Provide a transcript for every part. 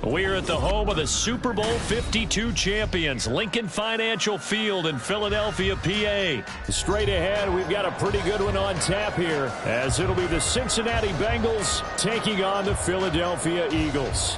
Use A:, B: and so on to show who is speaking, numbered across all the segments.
A: We're at the home of the Super Bowl 52 champions, Lincoln Financial Field in Philadelphia, PA. Straight ahead, we've got a pretty good one on tap here, as it'll be the Cincinnati Bengals taking on the Philadelphia Eagles.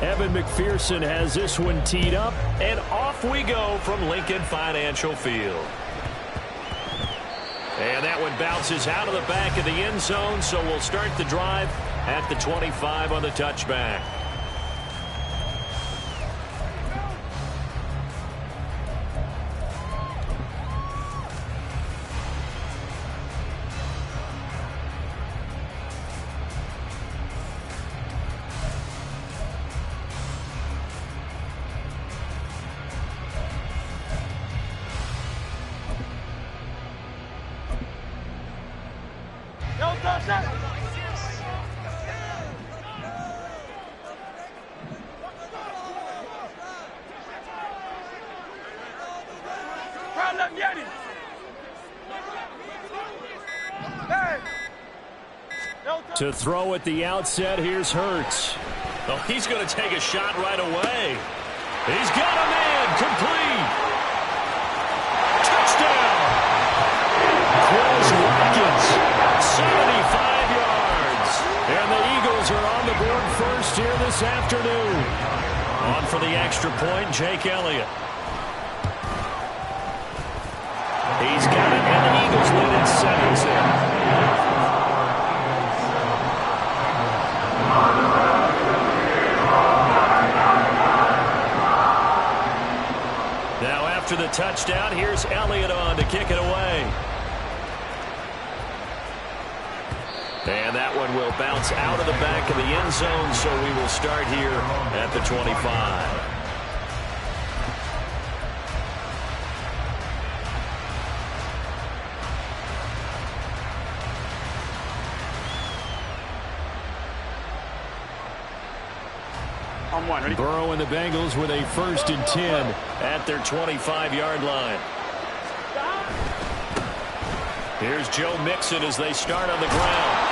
A: Evan McPherson has this one teed up, and off we go from Lincoln Financial Field. And that one bounces out of the back of the end zone, so we'll start the drive at the 25 on the touchback. To throw at the outset, here's Hurts. Oh, he's going to take a shot right away. He's got a man, complete. Touchdown. Chris Watkins, 75 yards. And the Eagles are on the board first here this afternoon. On for the extra point, Jake Elliott. He's got it, and the Eagles lead at 7-0. Now after the touchdown, here's Elliott on to kick it away. And that one will bounce out of the back of the end zone, so we will start here at the 25. Burrow and the Bengals with a 1st and 10 at their 25-yard line. Here's Joe Mixon as they start on the ground.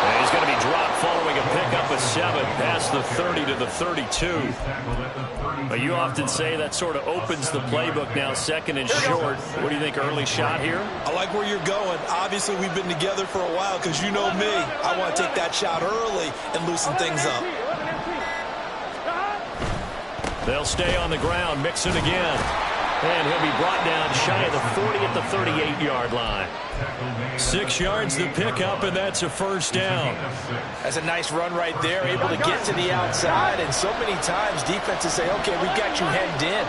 A: And he's going to be dropped following a pickup of 7 past the 30 to the 32. But you often say that sort of opens the playbook now, 2nd and short. What do you think, early shot here?
B: I like where you're going. Obviously, we've been together for a while because you know me. I want to take that shot early and loosen things up.
A: They'll stay on the ground. Mixon again. And he'll be brought down shy of the 40 at the 38-yard line. 6 yards the pickup, and that's a 1st down.
C: That's a nice run right there, able to get to the outside. And so many times defenses say, okay, we've got you hemmed in.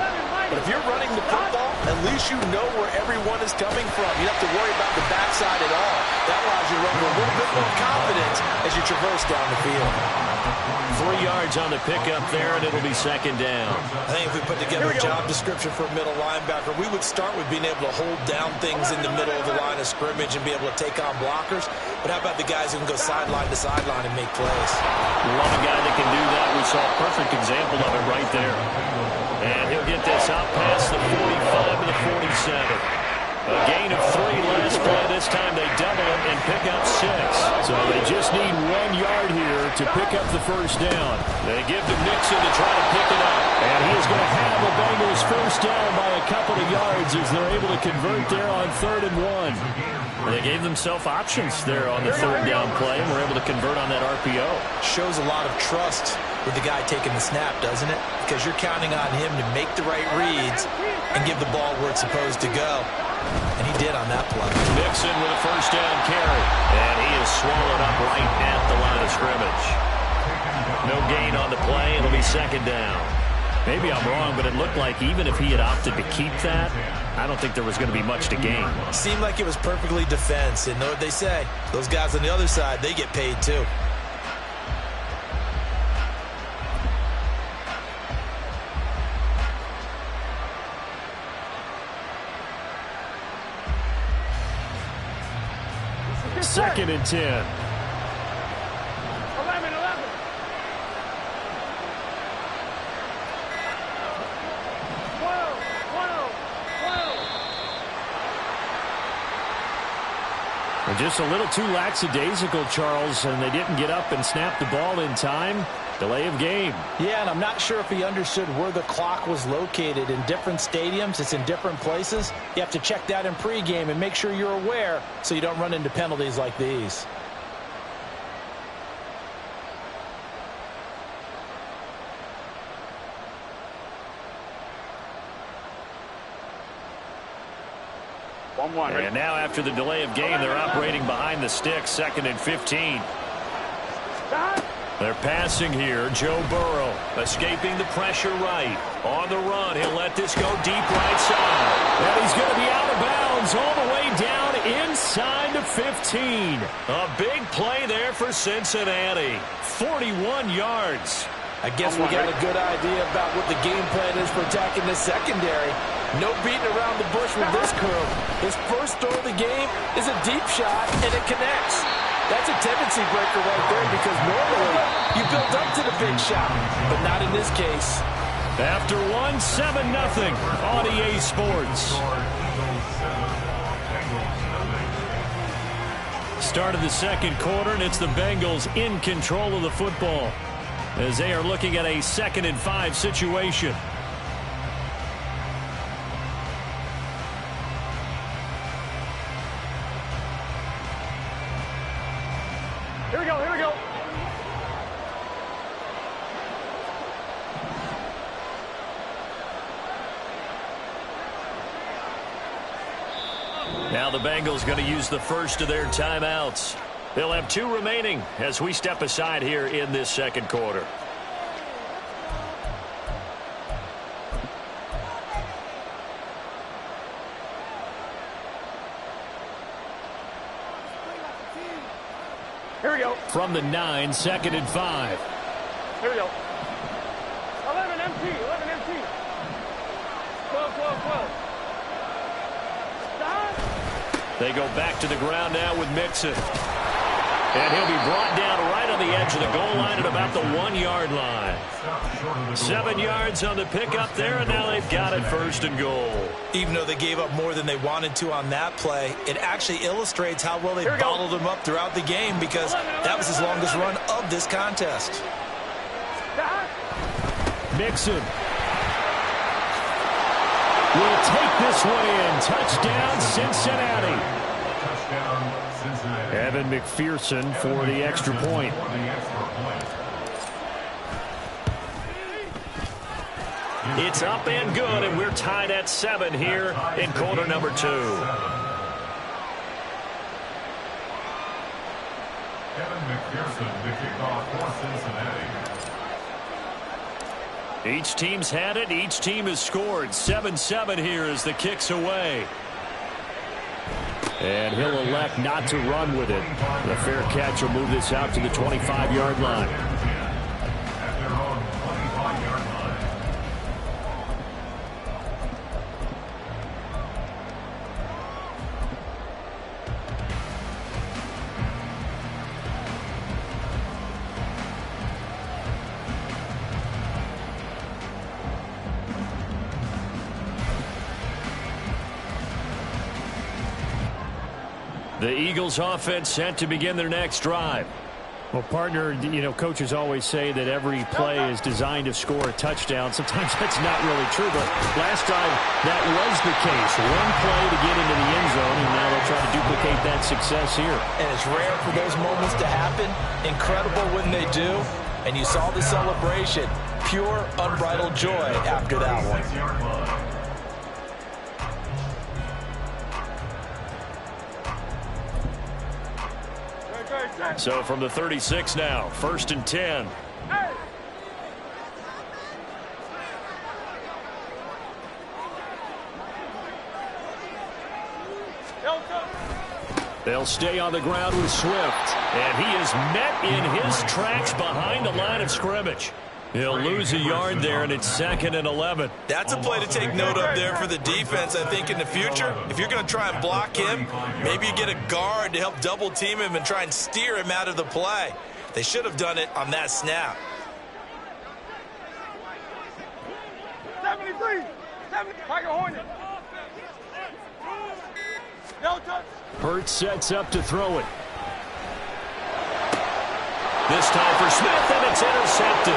C: But if you're running the football, at least you know where everyone is coming from. You don't have to worry about the backside at all. That allows you to run with a little bit more confidence as you traverse down the field.
A: 3 yards on the pickup there, and it'll be 2nd down.
B: I think if we put together a job description for a middle linebacker, we would start with being able to hold down things in the middle of the line of scrimmage and be able to take on blockers. But how about the guys who can go sideline to sideline and make plays?
A: Love a guy that can do that. We saw a perfect example of it right there. And he'll get this out past the 45 to the 47. A gain of 3 last play. This time they double it and pick up 6. So they just need 1 yard here to pick up the 1st down. They give to Mixon to try to pick it up. And he is going to have the Bengals 1st down by a couple of yards as they're able to convert there on 3rd and 1. They gave themselves options there on the 3rd down play and were able to convert on that RPO.
B: Shows a lot of trust with the guy taking the snap, doesn't it? Because you're counting on him to make the right reads and give the ball where it's supposed to go. And he did on that play.
A: Mixon with a 1st down carry. And he is swallowed up right at the line of scrimmage. No gain on the play. It'll be 2nd down. Maybe I'm wrong, but it looked like even if he had opted to keep that, I don't think there was going to be much to gain.
B: Seemed like it was perfectly defense. And know what they say? Those guys on the other side, they get paid too.
A: Second and 10. And just a little too lackadaisical, Charles, and they didn't get up and snap the ball in time. Delay of game.
C: Yeah, and I'm not sure if he understood where the clock was located. In different stadiums, it's in different places. You have to check that in pregame and make sure you're aware so you don't run into penalties like these.
A: And now after the delay of game, they're operating behind the sticks, 2nd and 15. They're passing here. Joe Burrow escaping the pressure right. On the run, he'll let this go deep right side. And he's going to be out of bounds all the way down inside the 15. A big play there for Cincinnati. 41 yards.
C: I guess we got a good idea about what the game plan is for attacking the secondary. No beating around the bush with this crew. His first throw of the game is a deep shot, and it connects. That's a tendency breaker right there because normally you build up to the big shot, but not in this case.
A: After 7-0 on EA Sports. Start of the second quarter, and it's the Bengals in control of the football as they are looking at a 2nd and 5 situation.
D: Here we go, here we go.
A: Now the Bengals going to use the first of their timeouts. They'll have 2 remaining as we step aside here in this second quarter.
D: Here we go.
A: From the 9, 2nd and 5.
D: Here we go. 11 MT, 11 MT. 12, 12, 12. Stop.
A: They go back to the ground now with Mixon. And he'll be brought down right on the edge of the goal line at about the 1-yard line. 7 yards on the pickup there, and now they've got it 1st and goal.
B: Even though they gave up more than they wanted to on that play, it actually illustrates how well they bottled them up throughout the game because that was his longest run of this contest.
A: Mixon will take this one in. Touchdown, Cincinnati. Evan McPherson for the extra point. It's up and good, and we're tied at 7 here in quarter number 2.
E: Evan McPherson, the kickoff for Cincinnati.
A: Each team's had it. Each team has scored. 7-7 here as the kick's away. And he'll elect not to run with it. The fair catch will move this out to the 25-yard line.
E: At their own 25-yard line.
A: The Eagles offense set to begin their next drive. Well, partner, you know, coaches always say that every play is designed to score a touchdown. Sometimes that's not really true, but last time that was the case. One play to get into the end zone, and now they'll try to duplicate that success here.
C: And it's rare for those moments to happen. Incredible when they do. And you saw the celebration. Pure, unbridled joy after that one.
A: So from the 36 now, 1st and 10. They'll stay on the ground with Swift. And he is met in his tracks behind the line of scrimmage. He'll lose a yard there, and it's 2nd and 11.
B: That's a play to take note of there for the defense. I think in the future, if you're going to try and block him, maybe you get a guard to help double team him and try and steer him out of the play. They should have done it on that snap.
D: 73, 70, Tiger Hornet.
A: Hurts sets up to throw it. This time for Smith, and it's intercepted.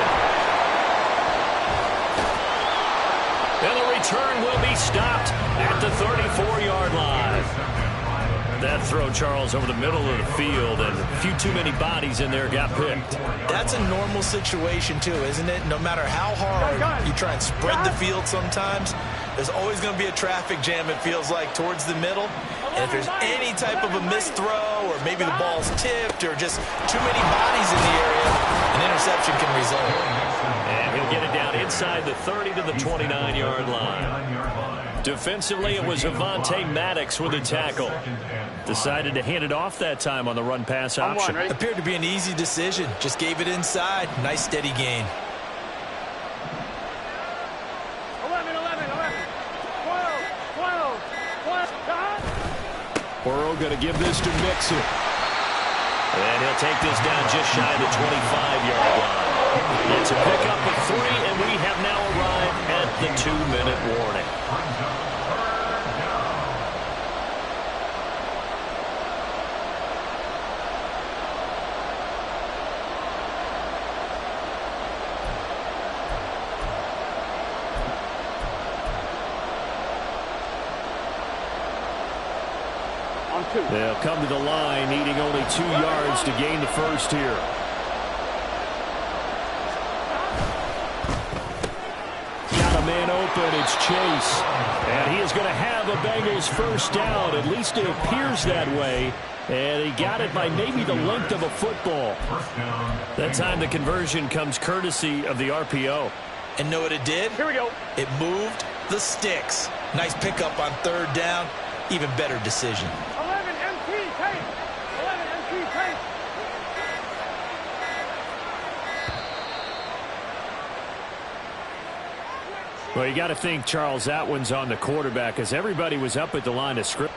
A: And the return will be stopped at the 34-yard line. That throw, Charles, over the middle of the field, and a few too many bodies in there got picked.
B: That's a normal situation, too, isn't it? No matter how hard you try and spread the field sometimes, there's always going to be a traffic jam, it feels like, towards the middle. And if there's any type of a missed throw, or maybe the ball's tipped, or just too many bodies in the area, an interception can result.
A: And he'll get it down inside the 30 to the 29-yard line. Defensively, it was Avonte Maddox with a tackle. Decided to hand it off that time on the run-pass option.
B: Appeared to be an easy decision. Just gave it inside. Nice, steady gain.
D: 11, 12.
A: Burrow going to give this to Mixon. And he'll take this down just shy of the 25-yard line. It's a pickup of 3, and we have now arrived at the 2-minute warning. They'll come to the line, needing only 2 yards to gain the first here. Got a man open, it's Chase. And he is going to have a Bengals first down. At least it appears that way. And he got it by maybe the length of a football. That time the conversion comes courtesy of the RPO.
B: And know what it did?
D: Here we go.
B: It moved the sticks. Nice pickup on 3rd down. Even better decision.
D: 11 MT tape. 11 MT tape.
A: Well, you got to think, Charles, that one's on the quarterback as everybody was up at the line of scrimmage.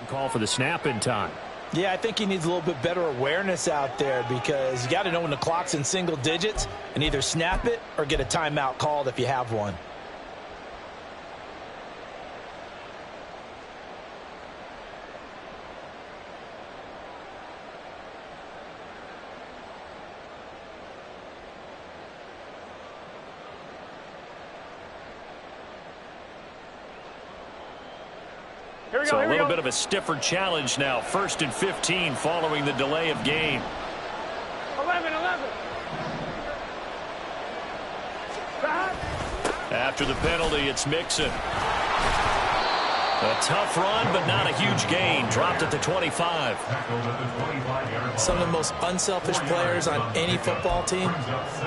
A: Call for the snap in time.
B: Yeah, I think he needs a little bit better awareness out there because you got to know when the clock's in single digits and either snap it or get a timeout called if you have one.
A: So a little bit of a stiffer challenge now. 1st and 15 following the delay of game.
D: 11.
A: After the penalty, it's Mixon. A tough run, but not a huge gain. Dropped at the 25.
B: Some of the most unselfish players on any football team,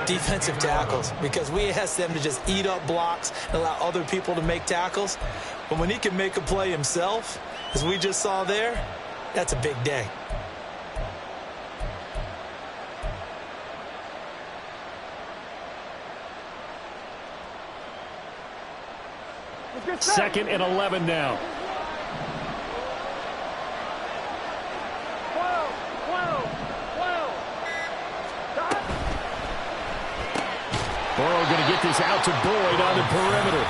B: defensive tackles, because we ask them to just eat up blocks and allow other people to make tackles. But when he can make a play himself, as we just saw there, that's a big day.
A: Second and 11 now.
D: 12.
A: Burrow going to get this out to Boyd on the perimeter.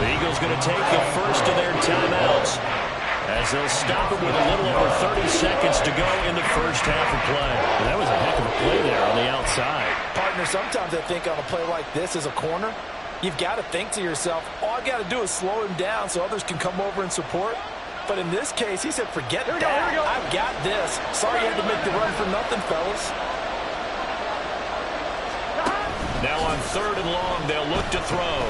A: The Eagles going to take the first of their timeouts as they'll stop it with a little over 30 seconds to go in the first half of play. And that was a heck of a play there on the outside.
C: Partner, sometimes I think on a play like this as a corner, you've got to think to yourself, all I got to do is slow him down so others can come over and support. But in this case, he said, forget that. I've got this. Sorry you had to make the run for nothing, fellas.
A: Now on 3rd and long, they'll look to throw.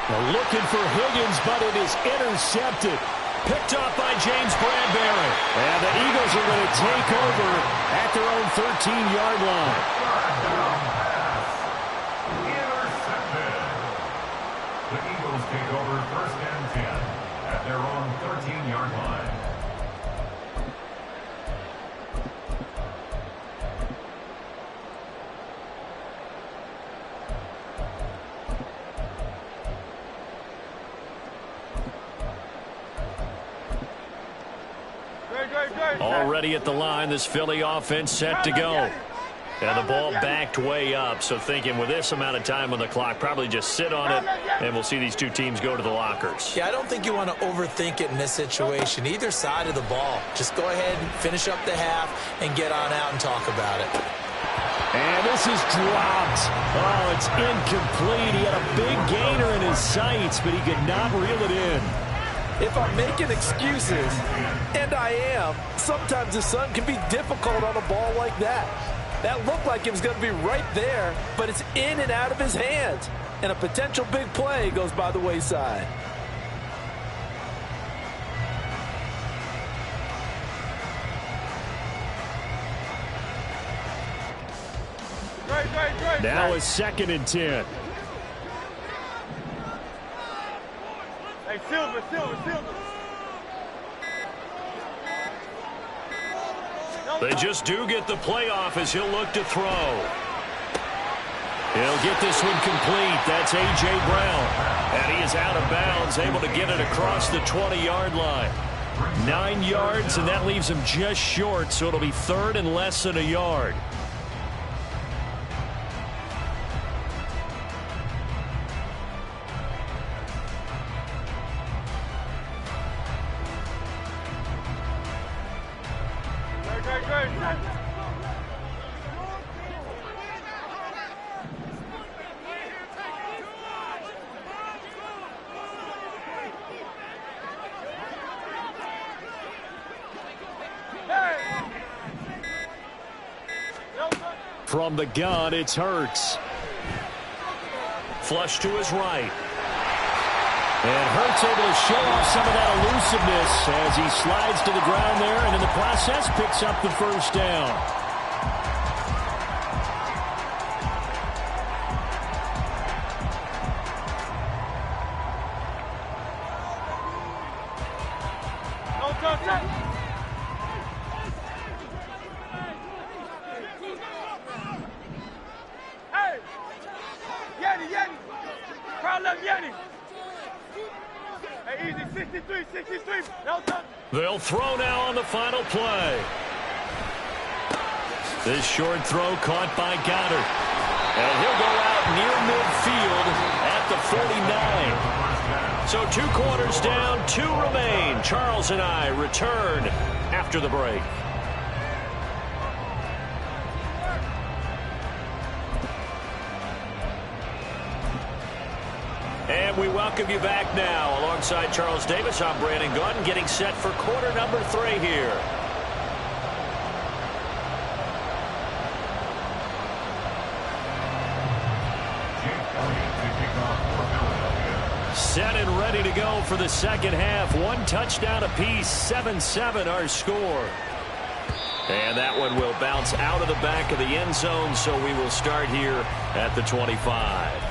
A: They're looking for Higgins, but it is intercepted. Picked off by James Bradbury. And the Eagles are going to take over at their own 13-yard line.
E: Intercepted. The Eagles take over 1st and 10 at their own 13-yard line.
A: Already at the line, this Philly offense set to go. And the ball backed way up, so thinking with this amount of time on the clock, probably just sit on it, and we'll see these two teams go to the lockers.
B: Yeah, I don't think you want to overthink it in this situation. Either side of the ball. Just go ahead and finish up the half and get on out and talk about it.
A: And this is dropped. Oh, it's incomplete. He had a big gainer in his sights, but he could not reel it in.
C: If I'm making excuses, and I am, sometimes the sun can be difficult on a ball like that. That looked like it was going to be right there, but it's in and out of his hands. And a potential big play goes by the wayside.
A: Now it's 2nd and 10.
D: Hey, Silver.
A: They just do get the playoff as he'll look to throw. He'll get this one complete. That's A.J. Brown. And he is out of bounds, able to get it across the 20-yard line. 9 yards, and that leaves him just short, so it'll be 3rd and less than a yard. From the gun, it's Hurts. Flush to his right. And Hurts able to show off some of that elusiveness as he slides to the ground there, and in the process picks up the 1st down. They'll throw now on the final play. This short throw caught by Goddard. And he'll go out near midfield at the 49. So 2 quarters down, 2 remain. Charles and I return after the break. And we welcome you back now. Alongside Charles Davis, I'm Brandon Gaudin, getting set for quarter number 3 here. Set and ready to go for the 2nd half. 1 touchdown apiece, 7-7 our score. And that one will bounce out of the back of the end zone, so we will start here at the 25.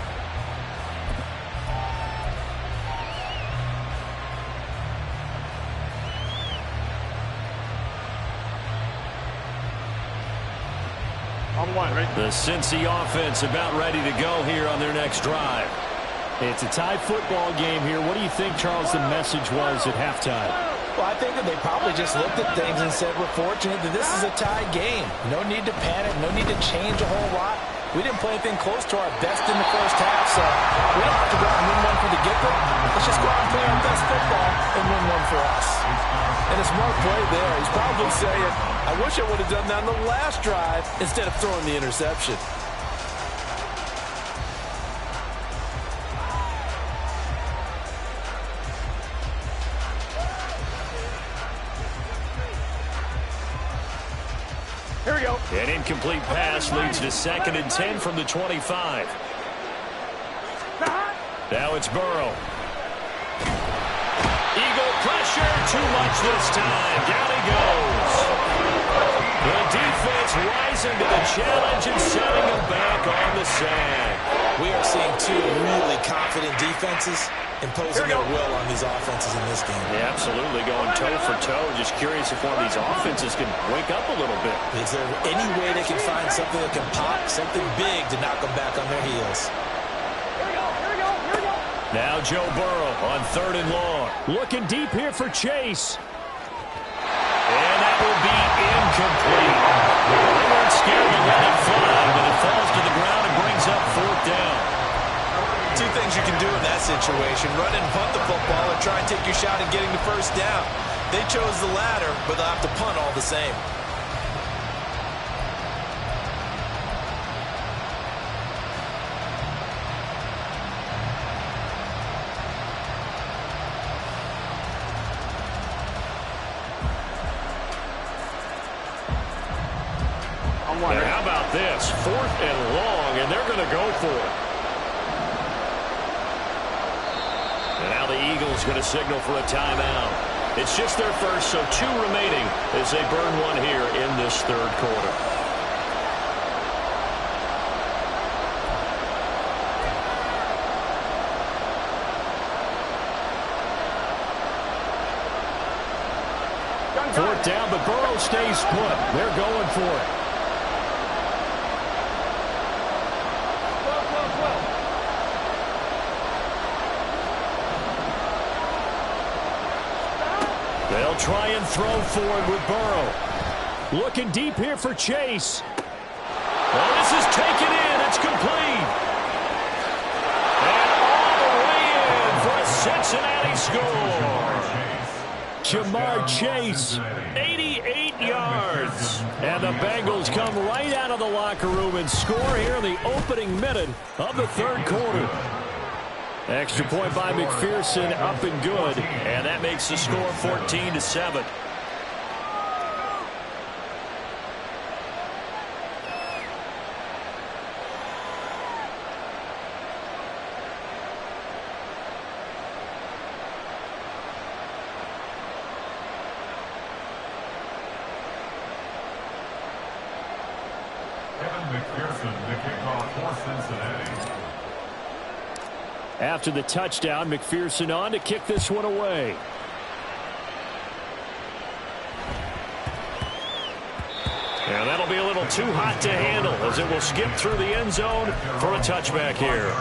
A: The Cincy offense about ready to go here on their next drive. It's a tie football game here. What do you think, Charles, the message was at halftime?
C: Well, I think that they probably just looked at things and said, we're fortunate that this is a tie game. No need to panic. No need to change a whole lot. We didn't play anything close to our best in the 1st half, so we don't have to go out and win one for the get-go. Let's just go out and play our best football and win one for us. And a smart play there. He's probably saying, I wish I would have done that on the last drive instead of throwing the interception.
D: Here we go.
A: An incomplete pass leads to 2nd and 10 from the 25. Now it's Burrow. Eagle pressure, too much this time. Down he goes. The defense rising to the challenge and setting him back on the sand.
B: We are seeing two really confident defenses imposing their will on these offenses in this game.
A: Yeah, absolutely, going toe for toe. Just curious if one of these offenses can wake up a little bit.
B: Is there any way they can find something that can pop, something big to knock them back on their heels?
A: Now Joe Burrow on 3rd and long.
F: Looking deep here for Chase.
A: And that will be incomplete. They weren't scared to let it fly, but it falls to the ground and brings up 4th down.
B: Two things you can do in that situation: run and punt the football, or try and take your shot at getting the 1st down. They chose the latter, but they'll have to punt all the same.
A: And how about this? 4th and long, and they're going to go for it. And now the Eagles going to signal for a timeout. It's just their first, so 2 remaining as they burn one here in this 3rd quarter.
F: Fourth down, but Burrow stays put. They're going for it. They'll try and throw forward with Burrow. Looking deep here for Chase.
A: Well, this is taken in. It's complete. And all the way in for a Cincinnati score.
F: Jamar Chase, 88 yards. And the Bengals come right out of the locker room and score here in the opening minute of the 3rd quarter. Extra point by McPherson, up and good.
A: And that makes the score 14-7.
E: Kevin McPherson, the kickoff for Cincinnati.
F: After the touchdown, McPherson on to kick this one away.
A: And that'll be a little too hot to handle as it will skip through the end zone for a touchback here.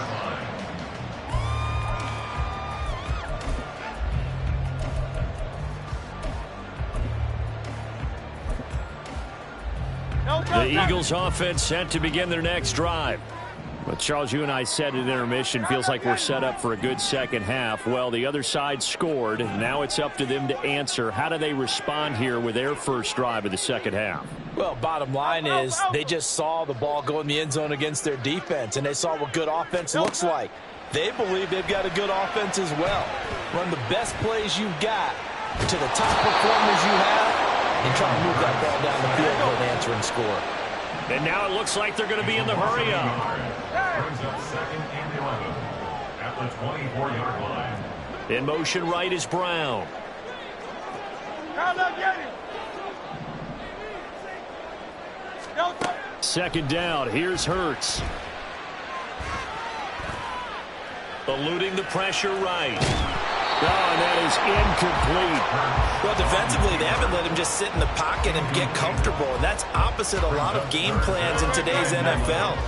A: The Eagles offense set to begin their next drive.
F: But Charles, you and I said at intermission, feels like we're set up for a good second half. Well, the other side scored. Now it's up to them to answer. How do they respond here with their first drive of the second half?
C: Well, bottom line is they just saw the ball go in the end zone against their defense, and they saw what good offense looks like. They believe they've got a good offense as well. Run the best plays you've got to the top performers you have and try to move that ball down the field for an answering score.
A: And now it looks like they're going to be in the hurry up.
E: Brings up 2nd and 11 at the 24-yard line.
A: In motion right is Brown.
F: Second down, here's Hurts.
A: Eluding the pressure right.
F: Oh, and that is incomplete.
B: Well, defensively, they haven't let him just sit in the pocket and get comfortable, and that's opposite a lot of game plans in today's NFL.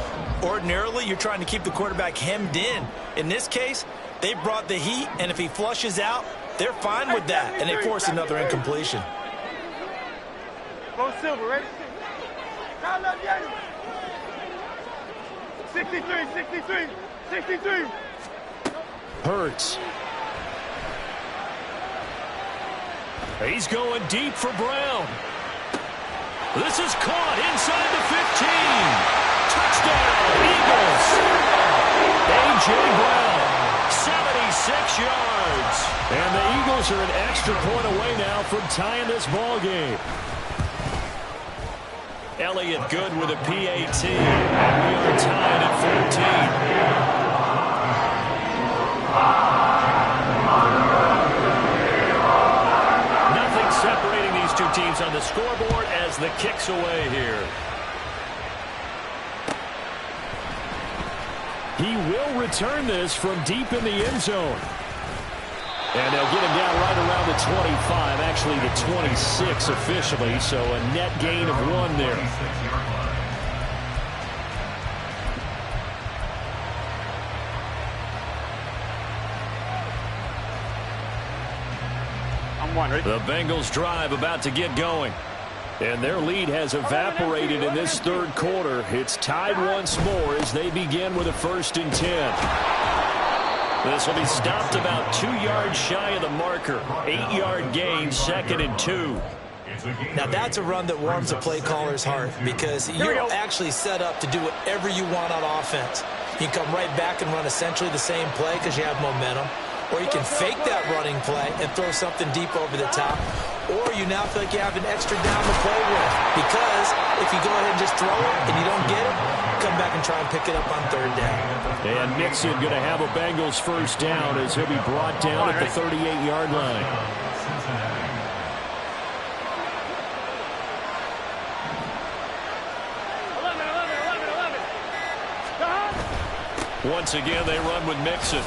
B: Ordinarily, you're trying to keep the quarterback hemmed in. In this case, they brought the heat, and if he flushes out, they're fine with that, and they force another incompletion.
D: Go Silver, ready? 63, 63, 63.
F: Hurts.
A: He's going deep for Brown. This is caught inside the 15. Touchdown, Eagles. A.J. Brown, 76 yards.
F: And the Eagles are an extra point away now from tying this ball game.
A: Elliott good with a PAT. And we are tied at 14. Nothing separating these two teams on the scoreboard as the kick's away here.
F: He will return this from deep in the end zone. And they'll get him down right around the 25, actually the 26 officially, so a net gain of 1 there. The Bengals drive about to get going. And their lead has evaporated in this third quarter. It's tied once more as they begin with a 1st and 10. This will be stopped about 2 yards shy of the marker. 8-yard gain, 2nd and 2.
B: Now that's a run that warms a play caller's heart because you're actually set up to do whatever you want on offense. You come right back and run essentially the same play because you have momentum. Or you can fake that running play and throw something deep over the top. Or you now feel like you have an extra down to play with. Because if you go ahead and just throw it and you don't get it, come back and try and pick it up on 3rd down.
F: And Mixon going to have a Bengals 1st down as he'll be brought down at the 38-yard line. Once again, they run with Mixon.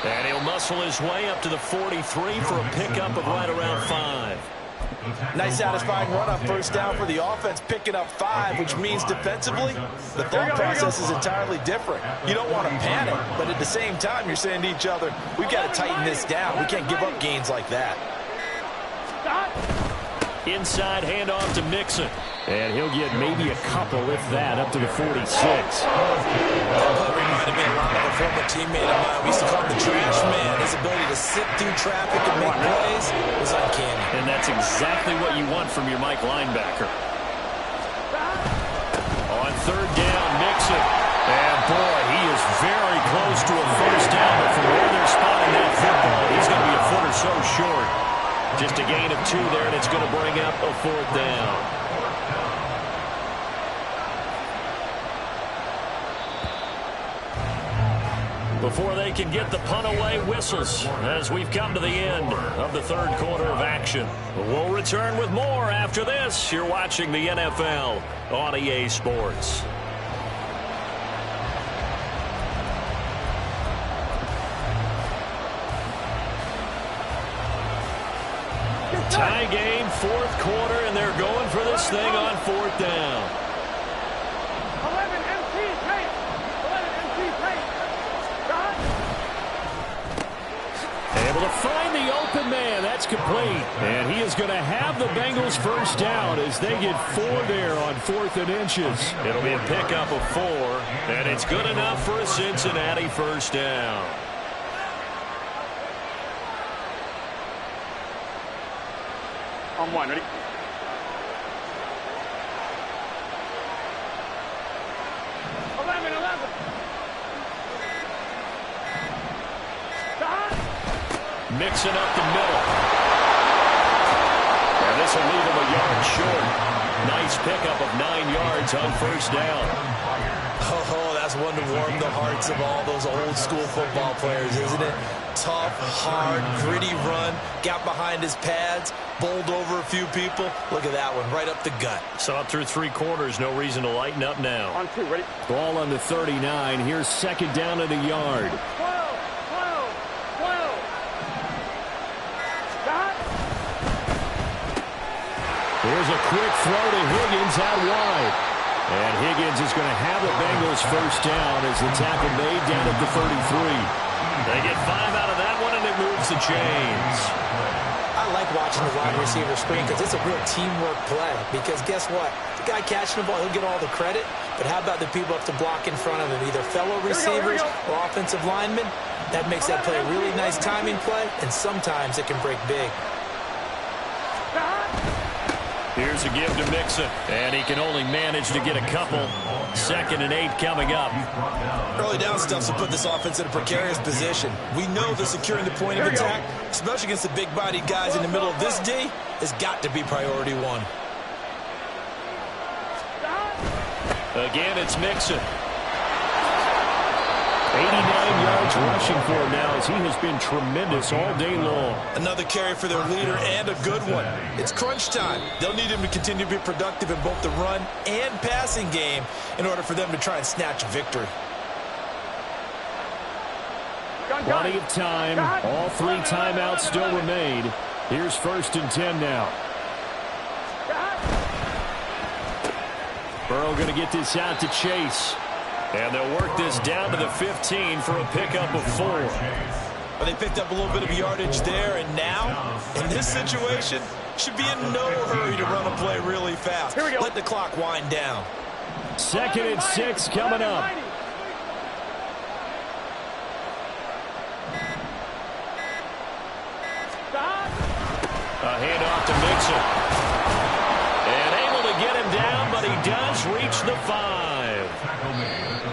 F: And he'll muscle his way up to the 43 for a pickup of right around 5.
C: Nice satisfying run on 1st down for the offense, picking up 5, which means defensively, the thought process is entirely different. You don't want to panic, but at the same time, you're saying to each other, we've got to tighten this down. We can't give up gains like that.
F: Inside handoff to Mixon. And he'll get maybe a couple, if that, up to the 46.
B: That reminded me a lot of a former teammate of mine. We used to call him the trash man. His ability to sit through traffic and make plays was uncanny.
F: And that's exactly what you want from your Mike linebacker. On 3rd down, Mixon. And boy, he is very close to a 1st down, but from where they're spotting that football, he's going to be a foot or so short. Just a gain of 2 there, and it's going to bring up a 4th down. Before they can get the punt away, whistles as we've come to the end of the 3rd quarter of action. We'll return with more after this. You're watching the NFL on EA Sports. Tie game, 4th quarter, and they're going for this thing on 4th down.
D: 11 MT, pace. 11 MT, pace.
F: Able to find the open man. That's complete. And he is going to have the Bengals 1st down as they get 4 there on 4th and inches. It'll be a pickup of 4, and it's good enough for a Cincinnati 1st down.
D: On 1, ready?
F: Mixon up the middle. And this will leave him a yard short. Nice pickup of 9 yards on 1st down.
B: Oh, that's one to warm the hearts of all those old school football players, isn't it? Tough, hard, gritty run. Got behind his pads, bowled over a few people. Look at that one, right up the gut.
F: Saw it through 3 quarters. No reason to lighten up now.
D: On 2, ready?
F: Ball on the 39. Here's 2nd down and a yard.
D: 12.
F: There's a quick throw to Higgins out wide. And Higgins is going to have the Bengals 1st down as the tackle made down at the 33. They get 5 out of that one, and it moves the chains.
B: I like watching the wide receiver screen because it's a real teamwork play. Because guess what? The guy catching the ball, he'll get all the credit. But how about the people up to block in front of him? Either fellow receivers or offensive linemen. That makes that play a really nice timing play, and sometimes it can break big.
F: Here's a give to Mixon, and he can only manage to get a couple. 2nd and 8 coming up.
B: Early down stuff will put this offense in a precarious position. We know that securing the point of attack, especially against the big-bodied guys in the middle of this D, has got to be priority 1.
F: Again, it's Mixon. 89 yards rushing for him now as he has been tremendous all day long.
B: Another carry for their leader and a good one. It's crunch time. They'll need him to continue to be productive in both the run and passing game in order for them to try and snatch a victory.
F: Plenty of time. All 3 timeouts still remain. Here's 1st and 10 now. Burrow going to get this out to Chase. And they'll work this down to the 15 for a pickup of 4.
B: Well, they picked up a little bit of yardage there, and now, in this situation, should be in no hurry to run a play really fast.
D: Here we go.
B: Let the clock wind down.
F: 2nd and 6 coming up. A handoff to Mixon. And able to get him down, but he does reach the 5.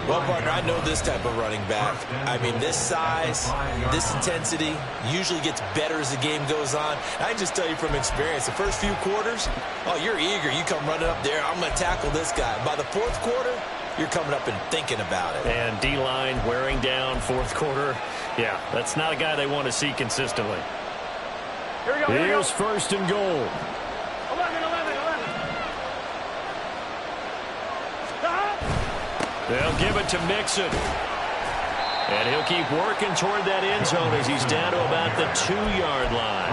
B: Well, partner, I know this type of running back. I mean, this size, this intensity usually gets better as the game goes on. I can just tell you from experience, the first few quarters, oh, you're eager. You come running up there, I'm going to tackle this guy. By the 4th quarter, you're coming up and thinking about it.
A: And D-line wearing down 4th quarter. Yeah, that's not a guy they want to see consistently.
D: Here we go. Here we go.
F: Here's 1st and goal.
D: 11.
A: They'll give it to Mixon. And he'll keep working toward that end zone as he's down to about the 2-yard line.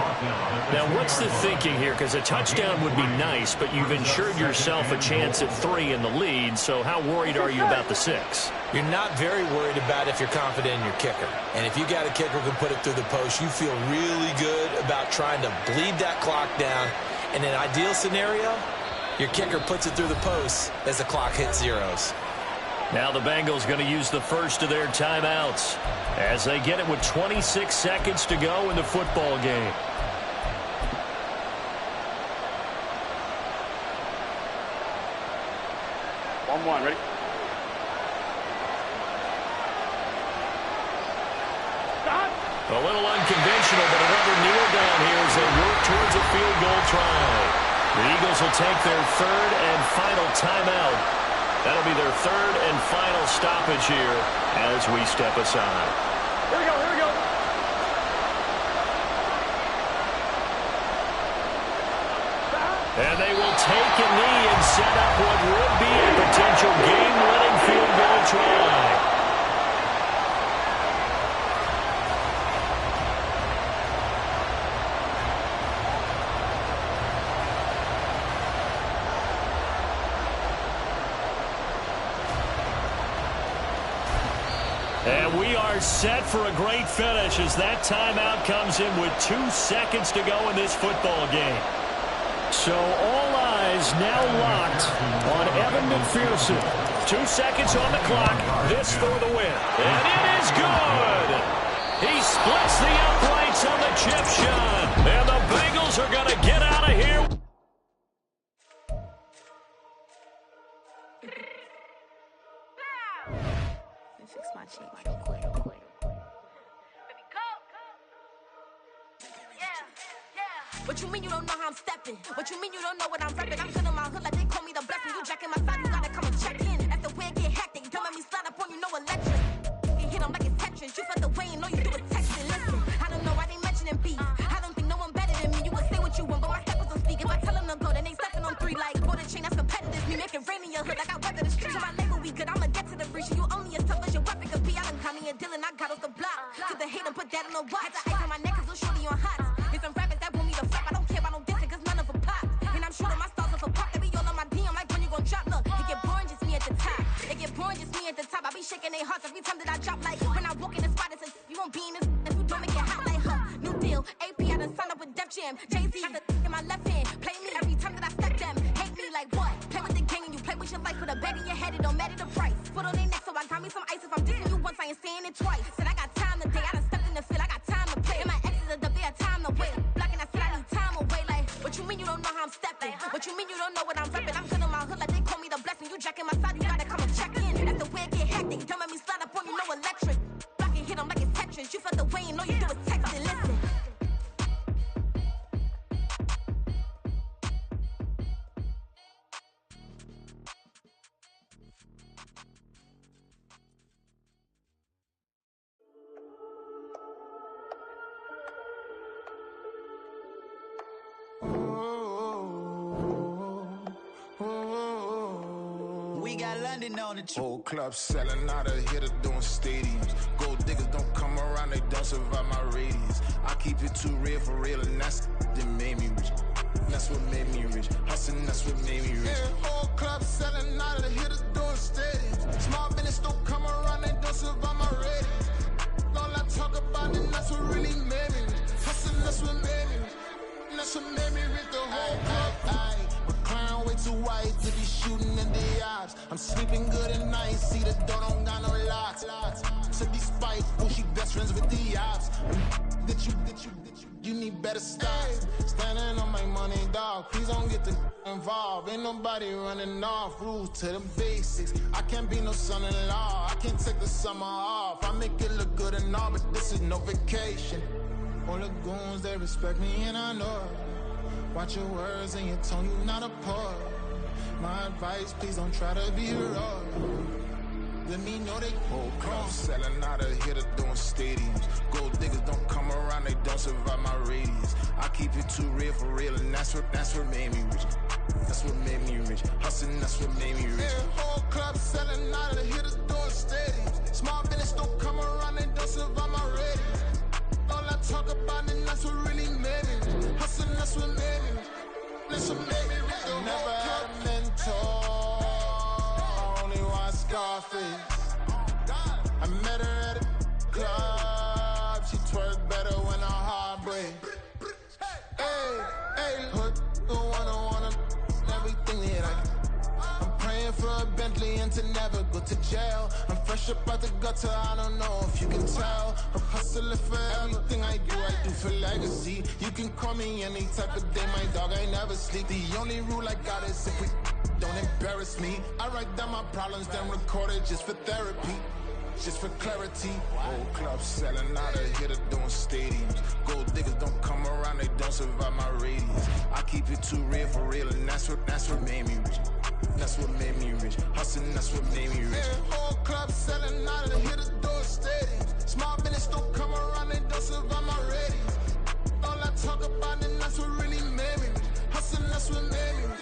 A: Now, what's the thinking here? Because a touchdown would be nice, but you've ensured yourself a chance at 3 in the lead, so how worried are you about the 6?
B: You're not very worried about if you're confident in your kicker. And if you got a kicker who can put it through the post, you feel really good about trying to bleed that clock down. In an ideal scenario, your kicker puts it through the post as the clock hits zeros.
A: Now the Bengals going to use the first of their timeouts as they get it with 26 seconds to go in the football game.
D: One, ready?
A: A little unconventional, but another kneel down here as they work towards a field goal try. The Eagles will take their 3rd and final timeout. That'll be their 3rd and final stoppage here as we step aside.
D: Here we go.
A: And they will take a knee and set up what would be a potential game-winning field goal try. And we are set for a great finish as that timeout comes in with 2 seconds to go in this football game.
F: So all eyes now locked on Evan McPherson.
A: 2 seconds on the clock. This for the win. And it is good. He splits the uprights on the chip shot. And the Bengals are going to get out of here.
G: Fix my cheek real quick. What you mean you don't know how I'm stepping? What you mean you don't know what I'm repping? I'm feeling my hood like they call me the blessing. You jacking my side, you gotta come and check in. After where it get hectic, don't let me slide up on you, no electric. You hit them like it's Tetris. You felt the way and know you do it texting. Listen, I don't know why they mentioning beef. I don't think no one better than me. You can say what you want, but my steppers don't speak. If I tell them to go, then they stepping on 3 like border chain. That's competitive. Me make it rain in your hood like I weather the street. So my label we good. I'ma get to the breach. You only as tough as your weapon could be. I done caught me a Dylan. I got off the block. Took the hate and put that on the watch. Had the ice on my neck 'cause little shorty on hot. Get some rappers that want me to flap. I don't care about no dissing 'cause none of them pop. And I'm shooting my stars off a pop. They be all on my DM like when you gon' drop. Look, it get boring just me at the top. It get boring just me at the top. I be shaking their hearts every time that I drop. Like when I walk in the spot, it's you won't be in this. If you don't make it hot like new deal. AP I done signed up with Def Jam. Jay-Z got the in my left hand. Play me every time that I step them. Hate me like what? Play with the gang and you play with your life. Put a bag in your head, it don't matter the price. Put on their neck, so I got me some ice. If I'm dissing you once, I ain't saying it twice. Said I got time today. I done stepped in the field. I got time to play. And my exes are up there, time to wait. Blocking, I said I need time away. Like, what you mean you don't know how I'm stepping? What you mean you don't know what I'm repping? I'm feeling my hood like they call me the blessing. You jacking my side, you gotta come and check in. That's the way it get hectic. Don't let me slide up on you, no electric. Blocking, hit them like it's Tetris. You felt the way and know you do it texting. Listen.
H: We got London Depending on the truth.
I: Whole club selling out of hitter doing stadiums. Gold diggers don't come around, they don't survive my radius. I keep it too real for real, and that's that made me rich. That's what made me rich. Hustling, that's what made me rich. Yeah, whole club selling out of the hitters doing stadiums. Small business don't come around, they don't survive my radius. All I talk about it, that's what really made me rich. Hustling, that's what made me rich. That's what made me rich. The whole club. McLaren way too white to be shooting in the eyes. I'm sleeping good at night, see the door don't got no locks. To be spiteful, she best friends with the ops. You need better styles. Standing on my money, dog. Please don't get the involved. Ain't nobody running off. Rules to the basics. I can't be no son-in-law. I can't take the summer off. I make it look good and all, but this is no vacation. All the goons, they respect me and I know it. Watch your words and your tone, you not a poet. My advice, please don't try to be heroic. Let me know they whole club selling out of hitter doing stadiums. Gold diggers don't come around, they don't survive my radius. I keep it too real for real, and that's what made me rich. That's what made me rich. Hustling, that's what made me rich. Yeah, whole club selling out of the hitters doing stadiums. Small business don't come around, they don't survive my radius. All I talk about it, that's what really made me rich. Hustling, that's what made me rich. That's what made me rich. I never had a mentor. Only one Scarface. I met her at a club. She twerk better when her heart break. Hey, put the wanna everything that I'm praying for a Bentley and to never go to jail. I'm fresh up out the gutter, I don't know if you can tell. I'm hustling for everything I do for legacy. You can call me any type of day, my dog, I never sleep. The only rule I got is if we don't embarrass me. I write down my problems, then record it just for therapy. Just for clarity. Whole club selling out of hitter doing stadiums. Gold diggers don't come around, they don't survive my radius. I keep it too real for real, and that's what made me rich. That's what made me rich. Hustling, that's what made me rich. Yeah, whole club selling out of the hitter doing stadiums. Small business don't come around, they don't survive my radius. All I talk about it, that's what really made me rich. Hustling, that's what made me rich.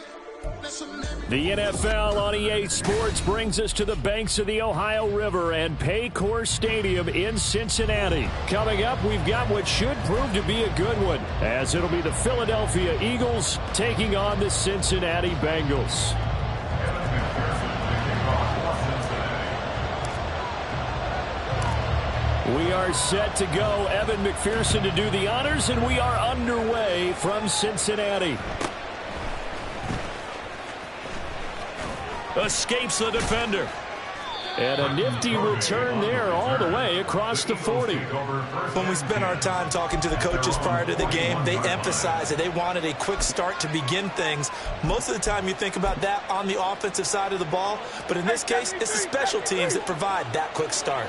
F: The NFL on EA Sports brings us to the banks of the Ohio River and Paycor Stadium in Cincinnati. Coming up, we've got what should prove to be a good one, as it'll be the Philadelphia Eagles taking on the Cincinnati Bengals. We are set to go. Evan McPherson to do the honors, and we are underway from Cincinnati. Escapes the defender. And a nifty return there all the way across the 40.
C: When we spent our time talking to the coaches prior to the game, they emphasized that they wanted a quick start to begin things. Most of the time you think about that on the offensive side of the ball, but in this case, it's the special teams that provide that quick start.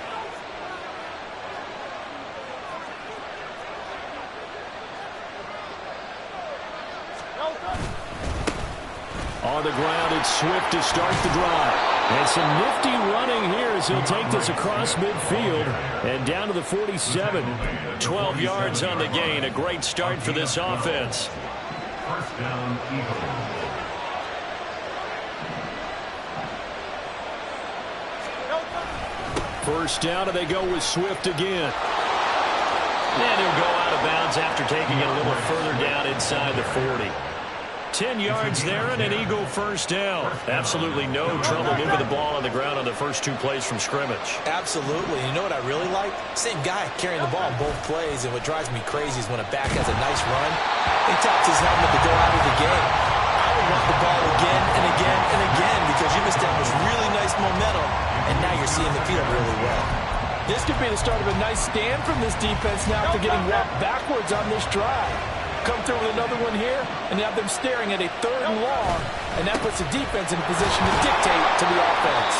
F: On the ground, it's Swift to start the drive. And some nifty running here as he'll take this across midfield and down to the 47.
A: 12 yards on the gain. A great start for this offense.
E: First down, Eagles.
F: First down, and they go with Swift again.
A: And he'll go out of bounds after taking it a little further down inside the 40. 10 yards there and an Eagle first down. Absolutely no trouble moving the ball on the ground on the first two plays from scrimmage.
C: Absolutely. You know what I really like? Same guy carrying the ball in both plays, and what drives me crazy is when a back has a nice run, he taps his helmet to go out of the game. I would want the ball again and again and again because you missed out this really nice momentum, and now you're seeing the field really well.
J: This could be the start of a nice stand from this defense now after getting walked backwards on this drive. Come through with another one here, and you have them staring at a 3rd and long, and that puts the defense in a position to dictate to the offense.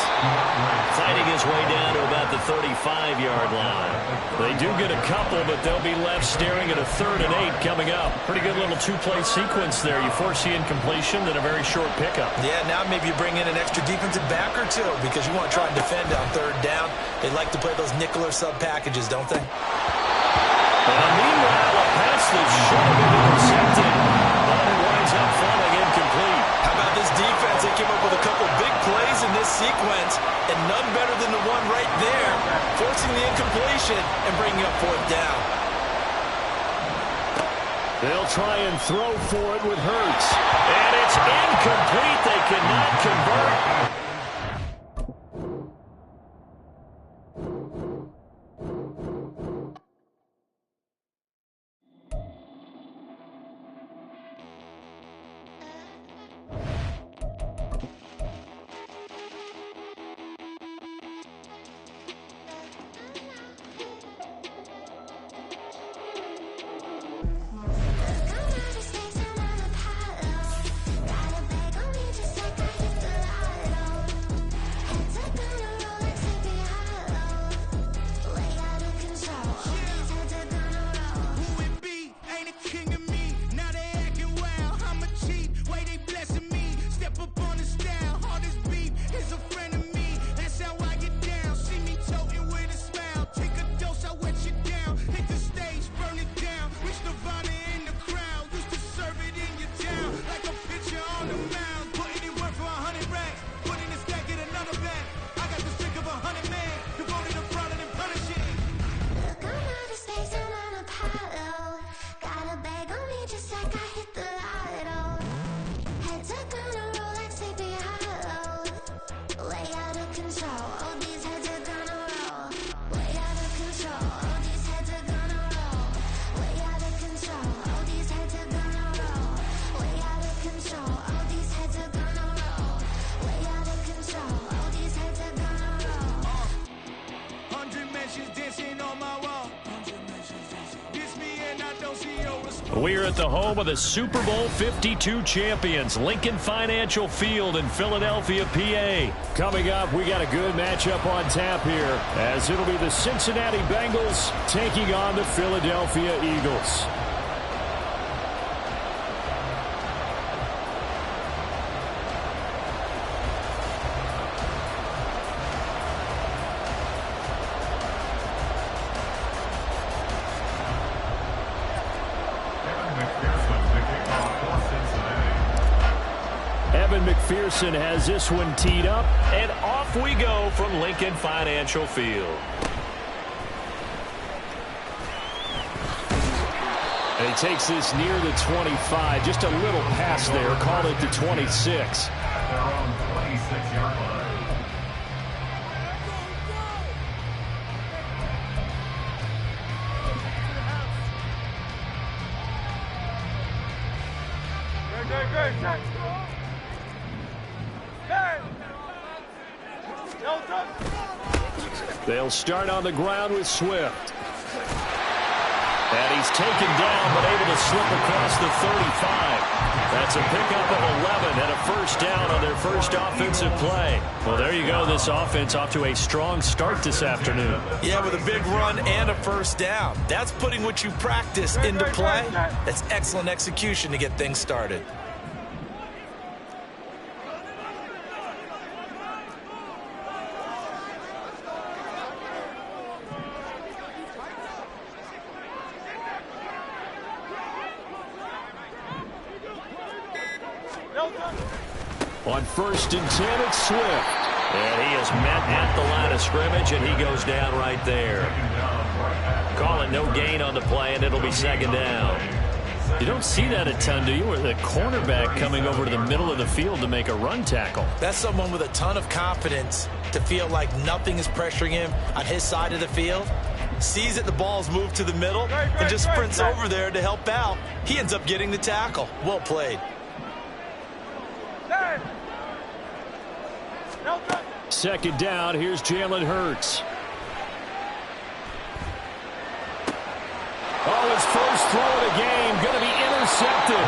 A: Fighting his way down to about the 35-yard line. They do get a couple, but they'll be left staring at a 3rd and 8 coming up. Pretty good little two-play sequence there. You force the incompletion, then a very short pickup.
C: Yeah, now maybe you bring in an extra defensive back or two because you want to try and defend on 3rd down. They like to play those nickel or sub packages, don't they?
A: Meanwhile, a pass that should have been intercepted, but it winds up falling incomplete.
C: How about this defense? They came up with a couple big plays in this
B: this sequence, and none better than the one right there, forcing the incompletion and bringing up 4th down.
F: They'll try and throw for it with Hurts. And it's incomplete. They cannot convert. We're at the home of the Super Bowl 52 champions, Lincoln Financial Field in Philadelphia, PA. Coming up, we got a good matchup on tap here, as it'll be the Cincinnati Bengals taking on the Philadelphia Eagles. McPherson has this one teed up, and off we go from Lincoln Financial Field. And he takes this near the 25, just a little pass there, call it the 26.
E: At their own 26-yard line.
F: They'll start on the ground with Swift. And he's taken down, but able to slip across the 35. That's a pickup of 11 and a first down on their first offensive play. Well, there you go. This offense off to a strong start this afternoon.
B: Yeah, with a big run and a first down. That's putting what you practice into play. That's excellent execution to get things started.
F: On 1st and 10, it's Swift.
A: And he is met at the line of scrimmage, and he goes down right there. Call it no gain on the play, and it'll be 2nd down.
F: You don't see that a ton, do you? Where the cornerback coming over to the middle of the field to make a run tackle.
B: That's someone with a ton of confidence to feel like nothing is pressuring him on his side of the field. Sees that the ball's moved to the middle and just sprints over there to help out. He ends up getting the tackle. Well played.
F: 2nd down, here's Jalen Hurts. Oh, his first throw of the game, going to be intercepted.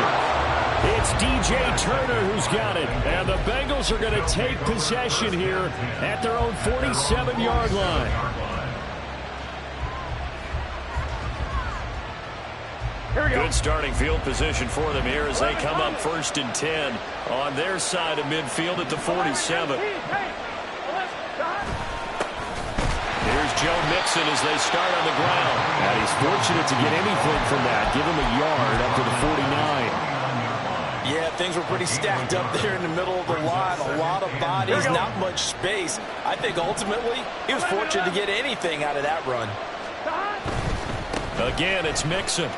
F: It's DJ Turner who's got it. And the Bengals are going to take possession here at their own 47-yard line.
A: Good starting field position for them here as they come up 1st and 10 on their side of midfield at the 47. Here's Joe Mixon as they start on the ground.
F: And he's fortunate to get anything from that. Give him a yard up to the 49.
C: Yeah, things were pretty stacked up there in the middle of the line. A lot of bodies, not much space. I think ultimately he was fortunate to get anything out of that run.
F: Again, it's Mixon.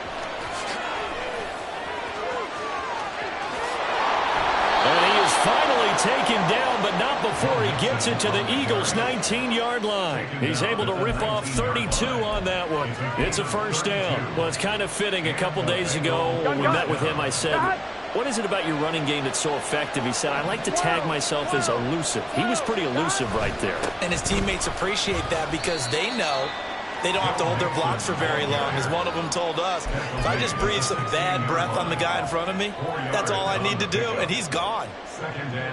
F: And he is finally taken down, but not before he gets it to the Eagles' 19-yard line. He's able to rip off 32 on that one. It's a first down. Well, it's kind of fitting. A couple days ago when we met with him, I said, what is it about your running game that's so effective? He said, I like to tag myself as elusive. He was pretty elusive right there.
B: And his teammates appreciate that because they know they don't have to hold their blocks for very long. As one of them told us, if I just breathe some bad breath on the guy in front of me, that's all I need to do, and he's gone.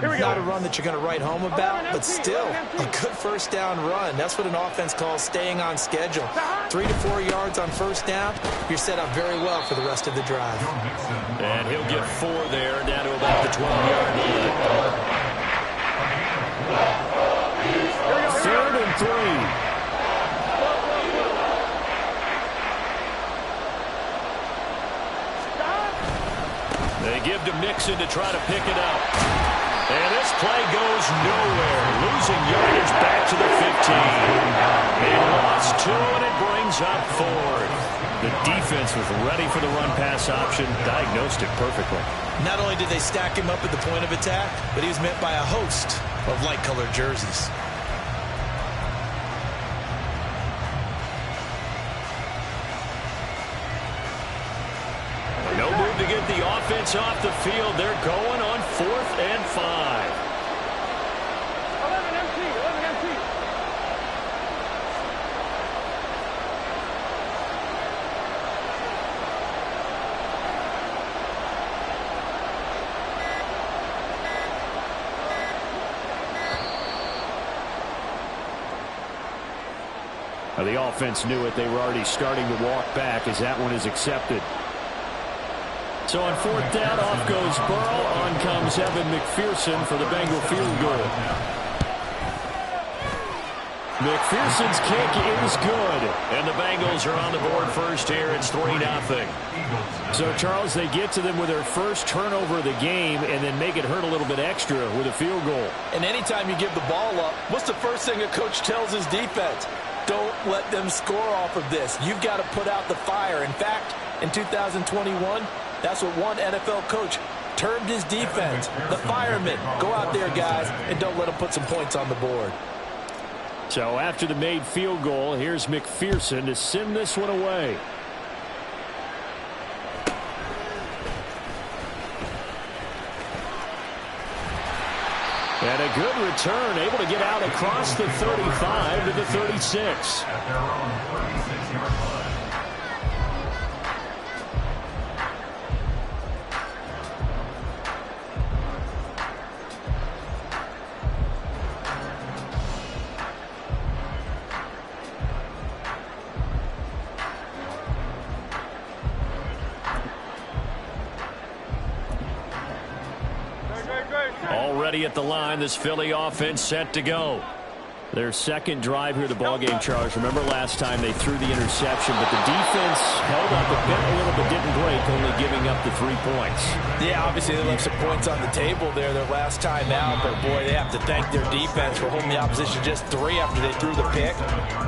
C: Not a run that you're going to write home about, but still a good first down run. That's what an offense calls staying on schedule. 3 to 4 yards on first down, you're set up very well for the rest of the drive.
F: And he'll get 4 there, down to about the 12-yard line. 3rd and 3. They give to Mixon to try to pick it up. And this play goes nowhere. Losing yardage back to the 15. They lost 2, and it brings up 4th. The defense was ready for the run-pass option. Diagnosed it perfectly.
B: Not only did they stack him up at the point of attack, but he was met by a host of light-colored jerseys.
F: No move to get the offense off the field. They're going on 4th and 5.
D: 11 empty, 11 empty.
F: Now, the offense knew it. They were already starting to walk back as that one is accepted. So on 4th down, off goes Burrow. On comes Evan McPherson for the Bengal field goal. McPherson's kick is good. And the Bengals are on the board first here. It's 3-0. So, Charles, they get to them with their first turnover of the game and then make it hurt a little bit extra with a field goal.
C: And anytime you give the ball up, what's the first thing a coach tells his defense? Don't let them score off of this. You've got to put out the fire. In fact, in 2021, that's what one NFL coach termed his defense. The firemen. Go out there, guys, and don't let them put some points on the board.
F: So after the made field goal, here's McPherson to send this one away. And a good return, able to get out across the 35 to the 36.
E: At their own 36-yard line.
F: Already at the line, this Philly offense set to go. Their second drive here, the ballgame, Charles. Remember last time they threw the interception, but the defense held up a bit, a little bit, didn't break, only giving up the 3 points.
C: Yeah, obviously they left some points on the table there their last time out, but boy, they have to thank their defense for holding the opposition just 3 after they threw the pick.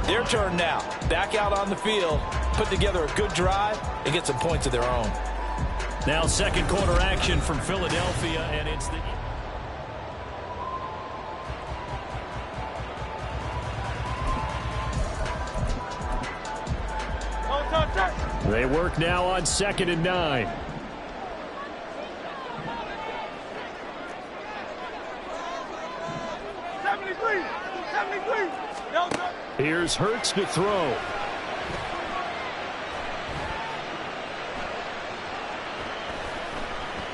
C: Their turn now. Back out on the field, put together a good drive, and get some points of their own.
F: Now second quarter action from Philadelphia, and it's the... They work now on 2nd and 9. Here's Hurts to throw.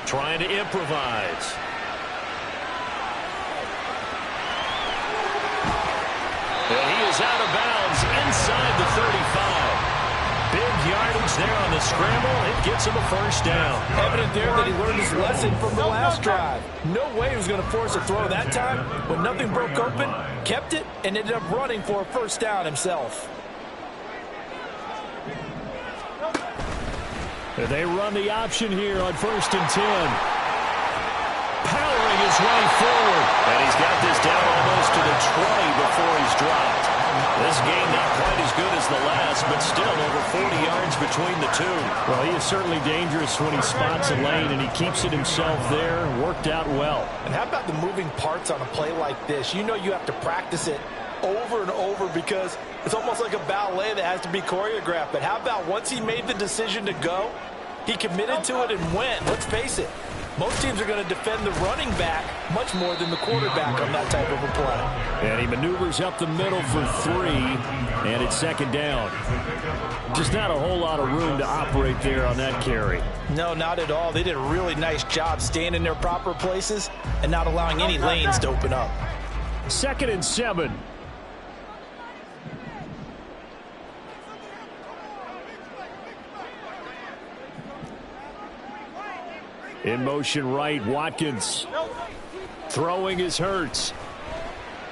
F: Trying to improvise. And he is out of bounds inside the 35. Big yardage there on the scramble. It gets him a first down.
C: Evident there that he learned his lesson from the last drive. No way he was going to force a throw that time. When nothing broke open, kept it, and ended up running for a first down himself.
F: And they run the option here on 1st and 10. making his way forward.
A: And he's got this down almost to the 20 before he's dropped. This game not quite as good as the last, but still over 40 yards between the two.
F: Well, he is certainly dangerous when he spots a lane, and he keeps it himself there. Worked out well.
C: And how about the moving parts on a play like this? You know you have to practice it over and over because it's almost like a ballet that has to be choreographed. But how about once he made the decision to go, he committed to it and went. Let's face it, most teams are going to defend the running back much more than the quarterback on that type of a play.
F: And he maneuvers up the middle for 3, and it's second down. Just not a whole lot of room to operate there on that carry.
C: No, not at all. They did a really nice job staying in their proper places and not allowing any lanes to open up.
F: 2nd and 7. In motion right, Watkins. Throwing is Hurts.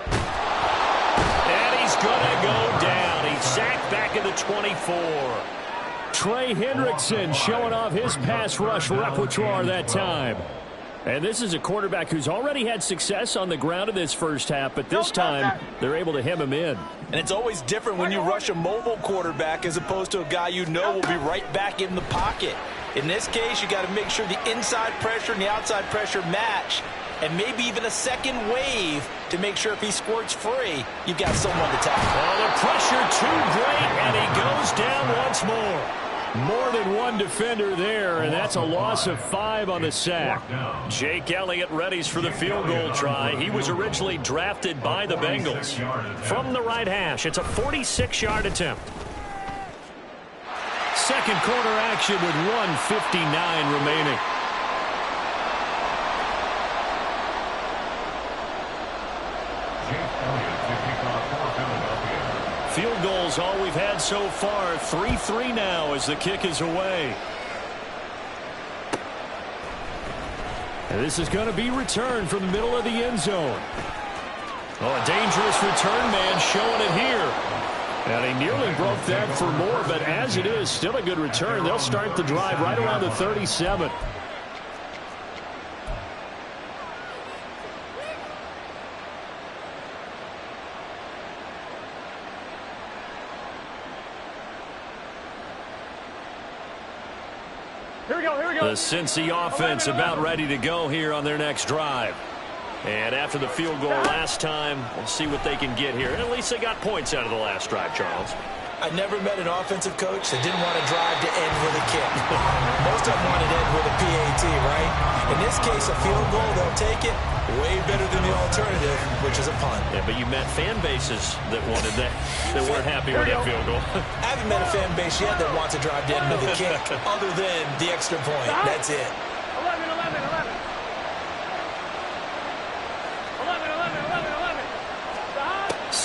A: And he's going to go down. He's sacked back at the 24.
F: Trey Hendrickson showing off his pass rush repertoire that time. And this is a quarterback who's already had success on the ground in this first half, but this time they're able to hem him in.
C: And it's always different when you rush a mobile quarterback as opposed to a guy you know will be right back in the pocket. In this case, you got to make sure the inside pressure and the outside pressure match, and maybe even a second wave to make sure if he squirts free, you've got someone to tackle.
F: Oh, the pressure too great, and he goes down once more. More than one defender there, and that's a loss of 5 on the sack.
A: Jake Elliott readies for the field goal try. He was originally drafted by the Bengals.
F: From the right hash, it's a 46-yard attempt. Second quarter action with 1:59 remaining. Field goals all we've had so far. 3-3 now as the kick is away. And this is going to be returned from the middle of the end zone. Oh, a dangerous return man showing it here. And he nearly broke that for more, but as it is, still a good return. They'll start the drive right around the 37.
D: Here we go, here we go.
A: The Cincy offense about ready to go here on their next drive. And after the field goal last time, we'll see what they can get here. At least they got points out of the last drive, Charles.
B: I never met an offensive coach that didn't want to drive to end with a kick. Most of them want to end with a PAT, right? In this case, a field goal, they'll take it. Way better than the alternative, which is a punt.
A: Yeah, but you met fan bases that wanted that weren't happy with that field goal.
B: I haven't met a fan base yet that wants to drive to end with a kick other than the extra point. That's it.
D: 11.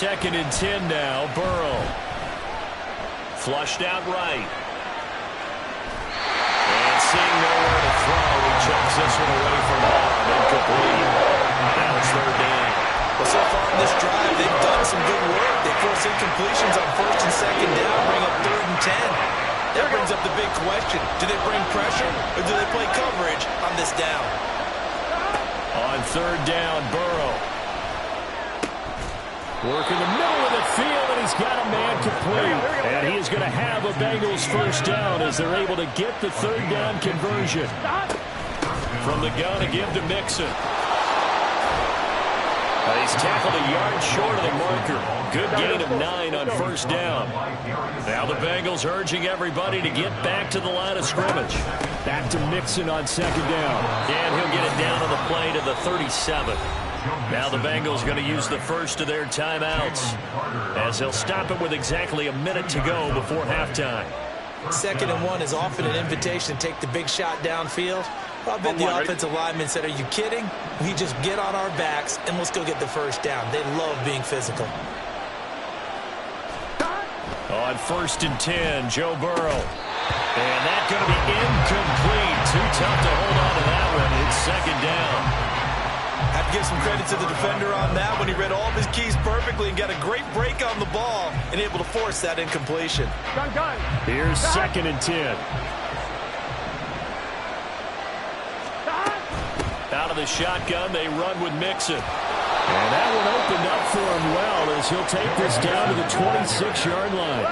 F: 2nd and 10 now. Burrow.
A: Flushed out right. And seeing nowhere to throw, he chucks this one away from home. Incomplete. Now it's 3rd down.
B: Well, so far in this drive, they've done some good work. They force incompletions on 1st and 2nd down, bring up 3rd and 10. That brings up the big question. Do they bring pressure or do they play coverage on this down?
F: On 3rd down, Burrow. Working the middle of the field, and he's got a man complete. And he is going to have a Bengals first down as they're able to get the 3rd down conversion. From the gun to give to Mixon.
A: He's tackled a yard short of the marker. Good gain of 9 on 1st down. Now the Bengals urging everybody to get back to the line of scrimmage.
F: Back to Mixon on 2nd down.
A: And he'll get it down on the play to the 37. Now the Bengals going to use the first of their timeouts as they'll stop it with exactly a minute to go before halftime.
B: 2nd and 1 is often an invitation to take the big shot downfield. I bet the offensive lineman said, are you kidding? We just get on our backs and let's go get the first down. They love being physical.
F: On 1st and 10, Joe Burrow. And that's going to be incomplete. Too tough to hold on to that one. It's 2nd down.
C: Have to give some credit to the defender on that when he read all of his keys perfectly and got a great break on the ball and able to force that incompletion.
D: Gun.
F: Here's 2nd and 10.
A: Out
F: out of the shotgun. They run with Mixon. And that one opened up for him well as he'll take this down to the 26-yard line.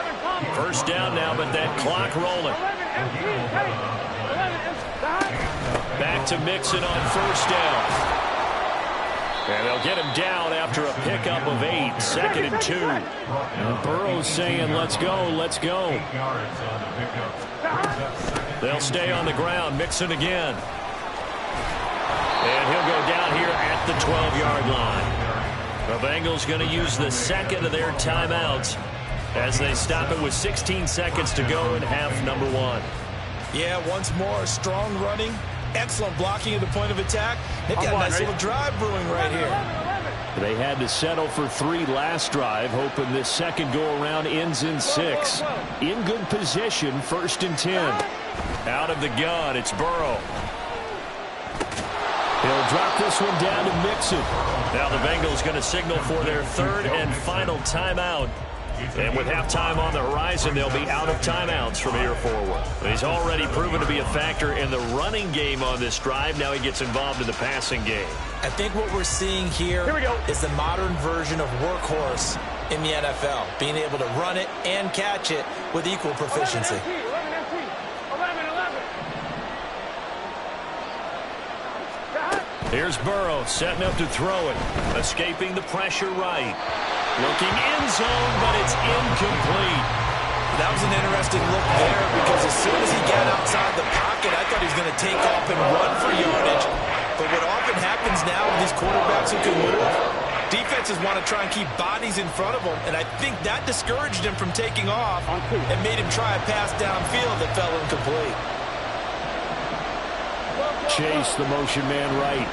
F: First down now, but that clock rolling. Back to Mixon on first down. And they'll get him down after a pickup of 8, 2nd and 2. And Burrow's saying, let's go, let's go. They'll stay on the ground. Mixon again. And he'll go down here at the 12-yard line. The Bengals going to use the second of their timeouts as they stop it with 16 seconds to go in half number 1.
B: Yeah, once more, strong running, excellent blocking at the point of attack. They've got a nice little drive brewing right here.
F: They had to settle for 3 last drive, hoping this second go-around ends in 6. In good position, 1st and 10. Out of the gun, it's Burrow. He'll drop this one down to Mixon. Now the Bengals going to signal for their 3rd and final timeout. And with halftime on the horizon, they'll be out of timeouts from here forward. He's already proven to be a factor in the running game on this drive. Now he gets involved in the passing game.
B: I think what we're seeing here is the modern version of workhorse in the NFL, being able to run it and catch it with equal proficiency.
F: Here's Burrow setting up to throw it. Escaping the pressure right. Looking end zone, but it's incomplete.
B: That was an interesting look there because as soon as he got outside the pocket, I thought he was going to take off and run for yardage. But what often happens now with these quarterbacks who can move, defenses want to try and keep bodies in front of them, and I think that discouraged him from taking off and made him try a pass downfield that fell incomplete.
F: Chase, the motion man right.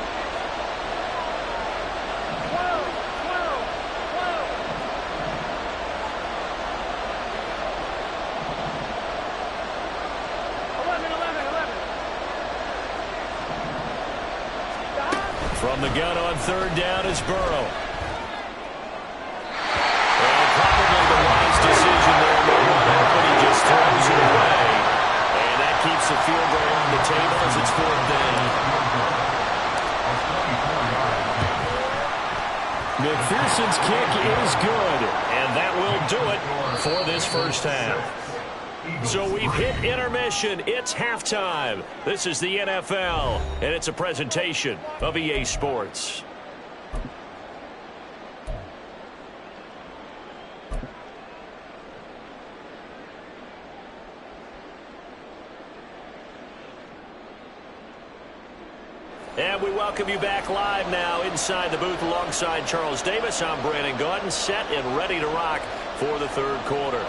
F: From the gun on 3rd down is Burrow. And probably the wise decision there. No one open, he just throws it away. And that keeps the field goal on the table as it's 4th down. McPherson's kick is good. And that will do it for this first half. So we've hit intermission. It's halftime. This is the NFL, and it's a presentation of EA Sports. And we welcome you back live now inside the booth alongside Charles Davis. I'm Brandon Gaudin, set and ready to rock for the 3rd quarter.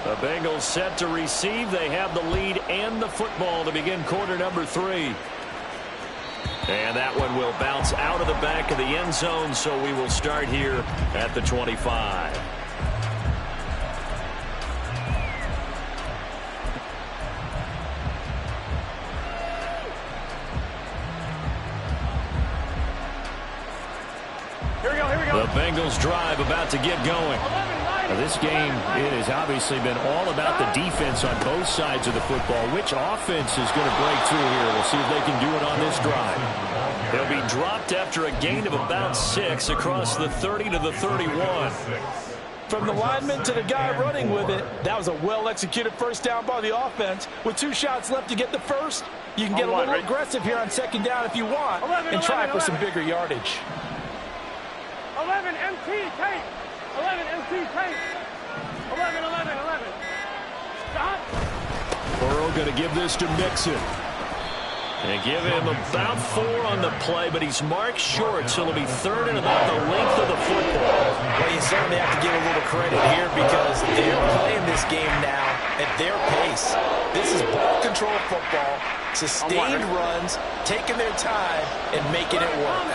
F: The Bengals set to receive. They have the lead and the football to begin quarter number 3. And that one will bounce out of the back of the end zone, so we will start here at the 25. The Bengals drive about to get going. Now, this game, it has obviously been all about the defense on both sides of the football. Which offense is going to break through here? We'll see if they can do it on this drive. They'll be dropped after a gain of about 6 across the 30 to the 31.
J: From the lineman to the guy running with it, that was a well-executed first down by the offense. With 2 shots left to get the first, you can get a little aggressive here on 2nd down if you want and try for some bigger yardage.
D: 11 MT tape. 11 MT tape. 11. Stop.
F: Burrow going to give this to Mixon. And give him about 4 on the play, but he's marked short, so it'll be 3rd and about the length of the football.
B: Well, you certainly have to give a little credit here because they're playing this game now at their pace. This is ball control football, sustained runs, taking their time, and making it work.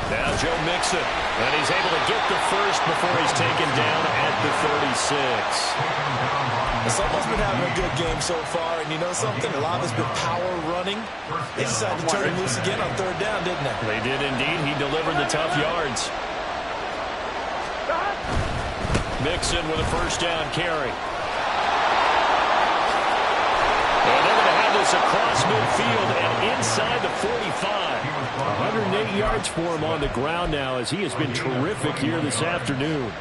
F: Now Joe Mixon, and he's able to get the first before he's taken down at the 36.
B: Someone's been having a good game so far, and you know something? A lot of it's been power running. They decided to turn him loose again on 3rd down, didn't they?
F: They did indeed. He delivered the tough yards.
A: Mixon with a first down carry. And they're going to have this across midfield and inside the 45.
F: 108 yards for him on the ground now as he has been terrific here this afternoon.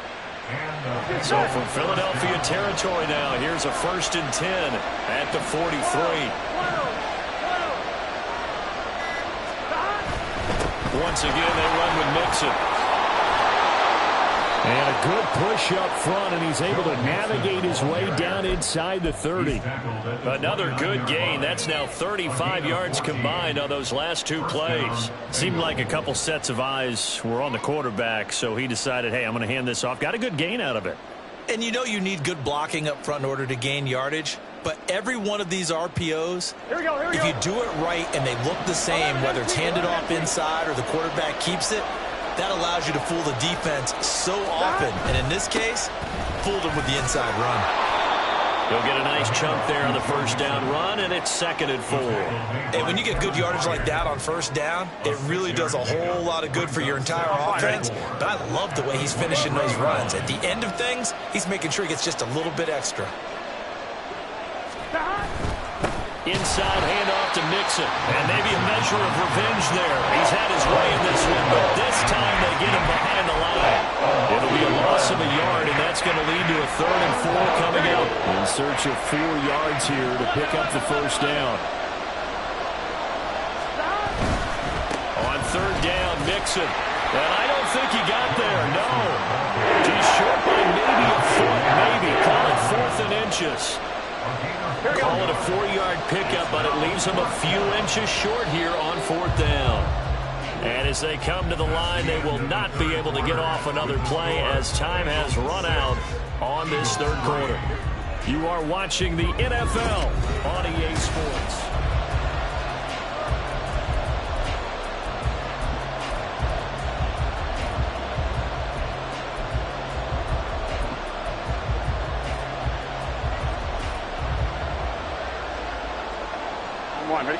A: So from Philadelphia territory now, here's a 1st and 10 at the 43. Once again, they run with Mixon.
F: And a good push up front, and he's able to navigate his way down inside the 30.
A: Another good gain. That's now 35 yards combined on those last 2 plays. Seemed like a couple sets of eyes were on the quarterback, so he decided, hey, I'm going to hand this off. Got a good gain out of it.
B: And you know you need good blocking up front in order to gain yardage. But every one of these RPOs, if you do it right and they look the same, whether it's handed off inside or the quarterback keeps it, that allows you to fool the defense so often. And in this case, fooled them with the inside run.
A: He'll get a nice chunk there on the first down run, and it's 2nd and 4.
B: And when you get good yardage like that on first down, it really does a whole lot of good for your entire offense. But I love the way he's finishing those runs. At the end of things, he's making sure he gets just a little bit extra.
A: Inside handoff to Mixon. And maybe a measure of revenge there. He's had his way in this one, but this time they get him behind the line. It'll be a loss of a yard, and that's going to lead to a 3rd and 4 coming out.
F: In search of 4 yards here to pick up the first down.
A: On 3rd down, Mixon. And I don't think he got there, no. He's short by maybe a foot, maybe. Call it 4th and inches. Call it a 4-yard pickup, but it leaves him a few inches short here on 4th down. And as they come to the line, they will not be able to get off another play as time has run out on this 3rd quarter. You are watching the NFL on EA Sports.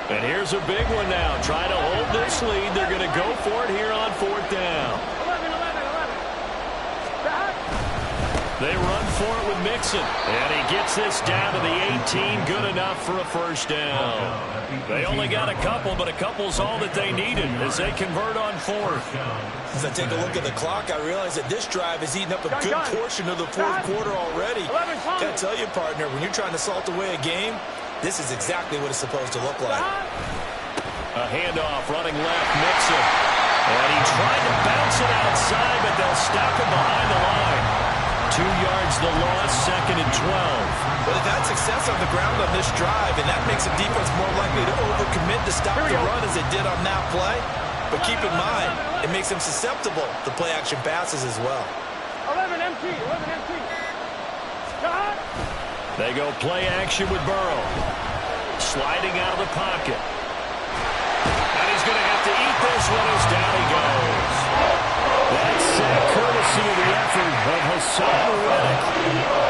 A: And here's a big one now. Trying to hold this lead. They're going to go for it here on 4th down.
D: 11.
A: They run for it with Mixon. And he gets this down to the 18. Good enough for a first down. They only got a couple, but a couple's all that they needed as they convert on 4th.
B: As I take a look at the clock, I realize that this drive has eaten up a good portion of the 4th quarter already. Got to tell you, partner, when you're trying to salt away a game, this is exactly what it's supposed to look like.
A: A handoff, running left, Mixon. And he tried to bounce it outside, but they'll stop him behind the line. 2 yards the loss, 2nd and 12.
B: But they've had success on the ground on this drive, and that makes the defense more likely to overcommit to stop the run as they did on that play. But keep in mind, it makes them susceptible to play-action passes as well.
D: 11 empty.
A: They go play action with Burrow. Sliding out of the pocket. And he's going to have to eat this one as down he goes.
F: That's courtesy of the effort of Hassan Reddick.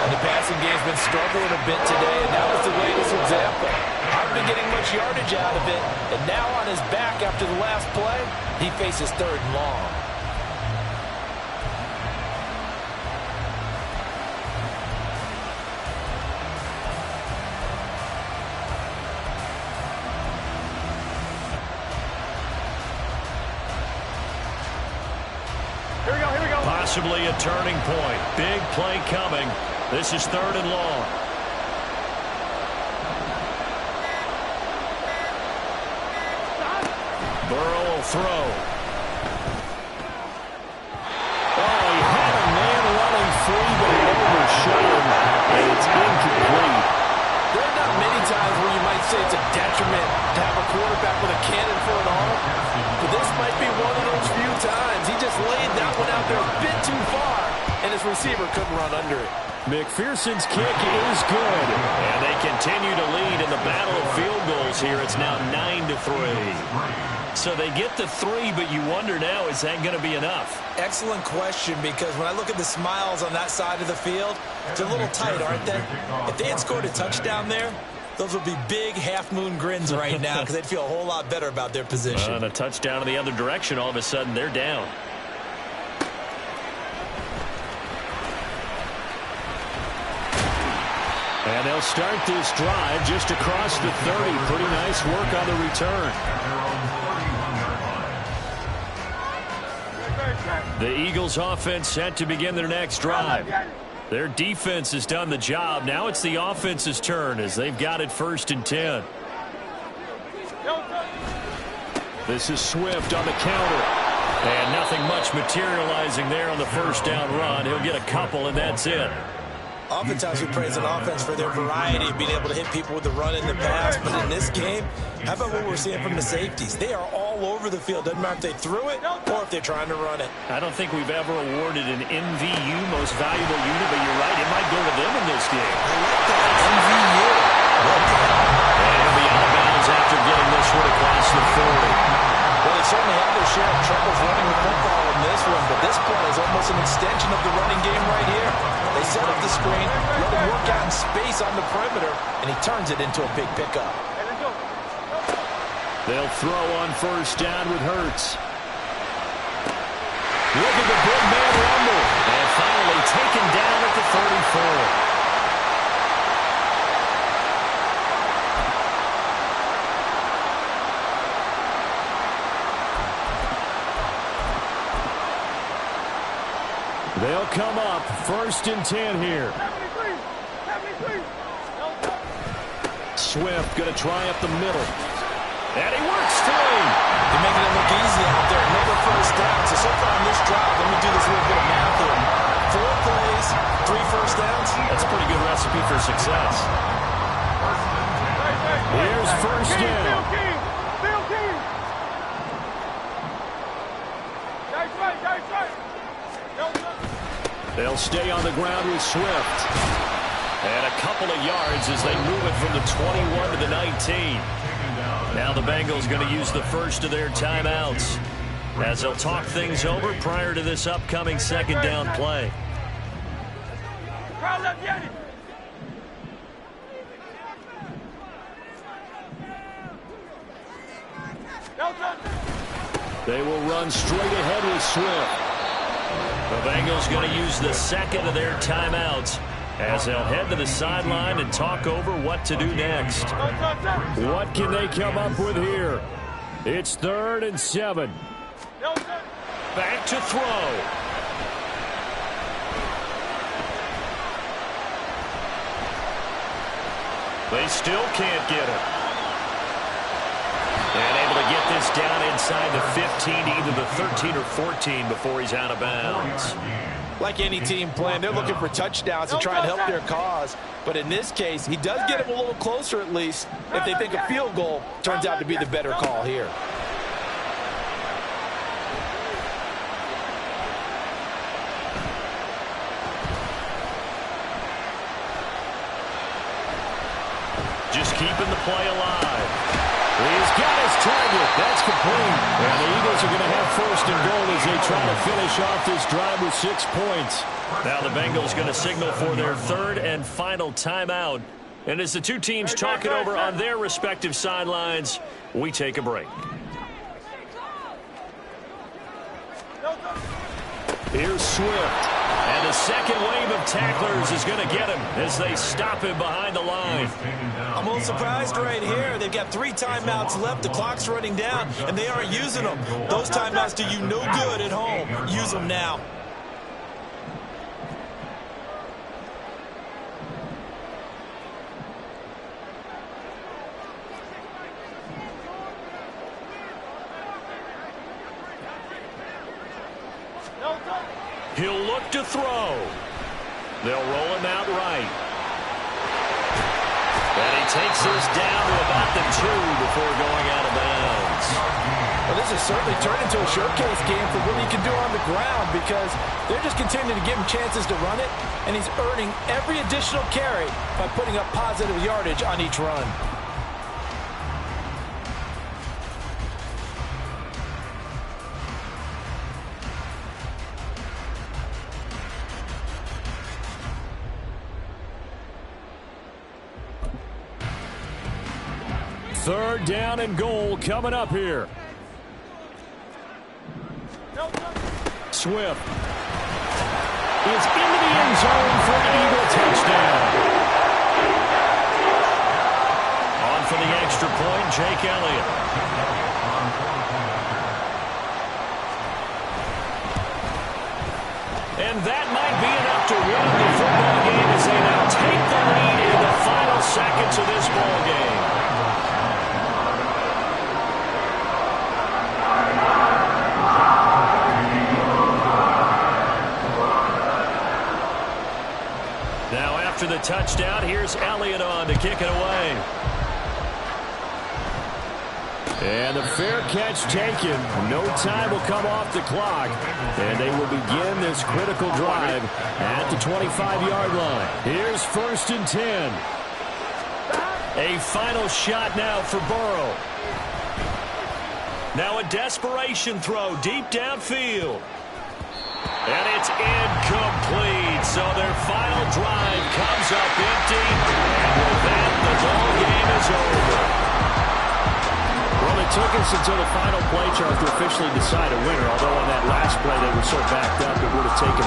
J: And the passing game's been struggling a bit today, and that was the latest example. I've been getting much yardage out of it, and now on his back after the last play, he faces 3rd and long.
A: Possibly a turning point. Big play coming. This is 3rd and long. Burrow will throw.
F: Oh, he had a man running free, but he overshot him, and it's incomplete.
J: There are not many times where you might say it's a detriment to have a quarterback with a cannon for an arm, but this might be one of those few times. He just laid that one out there a bit too far, and his receiver couldn't run under it.
F: McPherson's kick is good.
A: And they continue to lead in the battle of field goals here. It's now 9-3. So they get the 3, but you wonder now, is that going to be enough?
B: Excellent question, because when I look at the smiles on that side of the field, it's a little tight, aren't they? If they had scored a touchdown there, those would be big half-moon grins right now because they'd feel a whole lot better about their position.
A: And a touchdown in the other direction, all of a sudden they're down.
F: And they'll start this drive just across the 30. Pretty nice work on the return. The Eagles offense set to begin their next drive. Their defense has done the job. Now it's the offense's turn as they've got it 1st and 10. This is Swift on the counter. And nothing much materializing there on the first down run. He'll get a couple, and that's it.
B: Oftentimes we praise an offense for their variety of being able to hit people with the run in the pass. But in this game, how about what we're seeing from the safeties? They are all over the field. Doesn't matter if they threw it or if they're trying to run it.
F: I don't think we've ever awarded an MVU, most valuable unit, but you're right. It might go to them in this game.
B: I like that. MVU.
F: And he'll be out of bounds after getting this one across the 40.
B: Well, they certainly had their share of troubles running the football in this one, but this play is almost an extension of the running game right here. They set up the screen, let him work out in space on the perimeter, and he turns it into a big pickup.
F: They'll throw on first down with Hurts. Look at the big man rumble. And finally taken down at the 34. They'll come up 1st and 10 here. Swift going to try up the middle. And he works 3.
B: They're making it look easy out there. Another first down. So far on this drive, let me do this little bit of math here. 4 plays, 3 first downs.
F: That's a pretty good recipe for success. Here's first down. They'll stay on the ground with Swift. And a couple of yards as they move it from the 21 to the 19. Now the Bengals going to use the first of their timeouts as they'll talk things over prior to this upcoming 2nd down play. They will run straight ahead with Swift. The Bengals going to use the 2nd of their timeouts as they'll head to the sideline and talk over what to do next. What can they come up with here? It's 3rd and 7. Back to throw. They still can't get it. And able to get this down inside the 15, either the 13 or 14 before he's out of bounds.
C: Like any team plan, they're looking for touchdowns to try and help their cause. But in this case, he does get him a little closer at least if they think a field goal turns out to be the better call here.
F: Just keeping the play alive. He's got his target. That's complete. And the Eagles are going to have 1st and goal as they try to finish off this drive with 6 points. Now the Bengals going to signal for their 3rd and final timeout. And as the two teams talk it over on their respective sidelines, we take a break. Here's Swift. And the second wave of tacklers is going to get him as they stop him behind the line.
B: I'm a little surprised right here. They've got 3 timeouts left. The clock's running down, and they aren't using them. Those timeouts do you no good at home. Use them now.
F: He'll look to throw. They'll roll him out right. And he takes this down to about the 2 before going out of bounds.
C: Well, this has certainly turned into a showcase game for what he can do on the ground because they're just continuing to give him chances to run it, and he's earning every additional carry by putting up positive yardage on each run.
F: Third down and goal coming up here. Swift is into the end zone for an Eagle touchdown.
A: Jake Elliott. And that might be enough to win the football game as they now take the lead in the final seconds of this ball game. Now after the touchdown, here's Elliott on to kick it away.
F: And the fair catch taken. No time will come off the clock. And they will begin this critical drive at the 25-yard line. Here's 1st and 10.
A: A final shot now for Burrow. Now a desperation throw deep downfield. And it's incomplete. So their final drive comes up empty. And with that, the ball game is over.
F: Well, it took us until the final play, Charles, to officially decide a winner. Although on that last play they were so backed up, it would have taken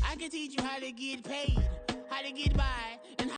H: I can teach you how to get paid, how to get by.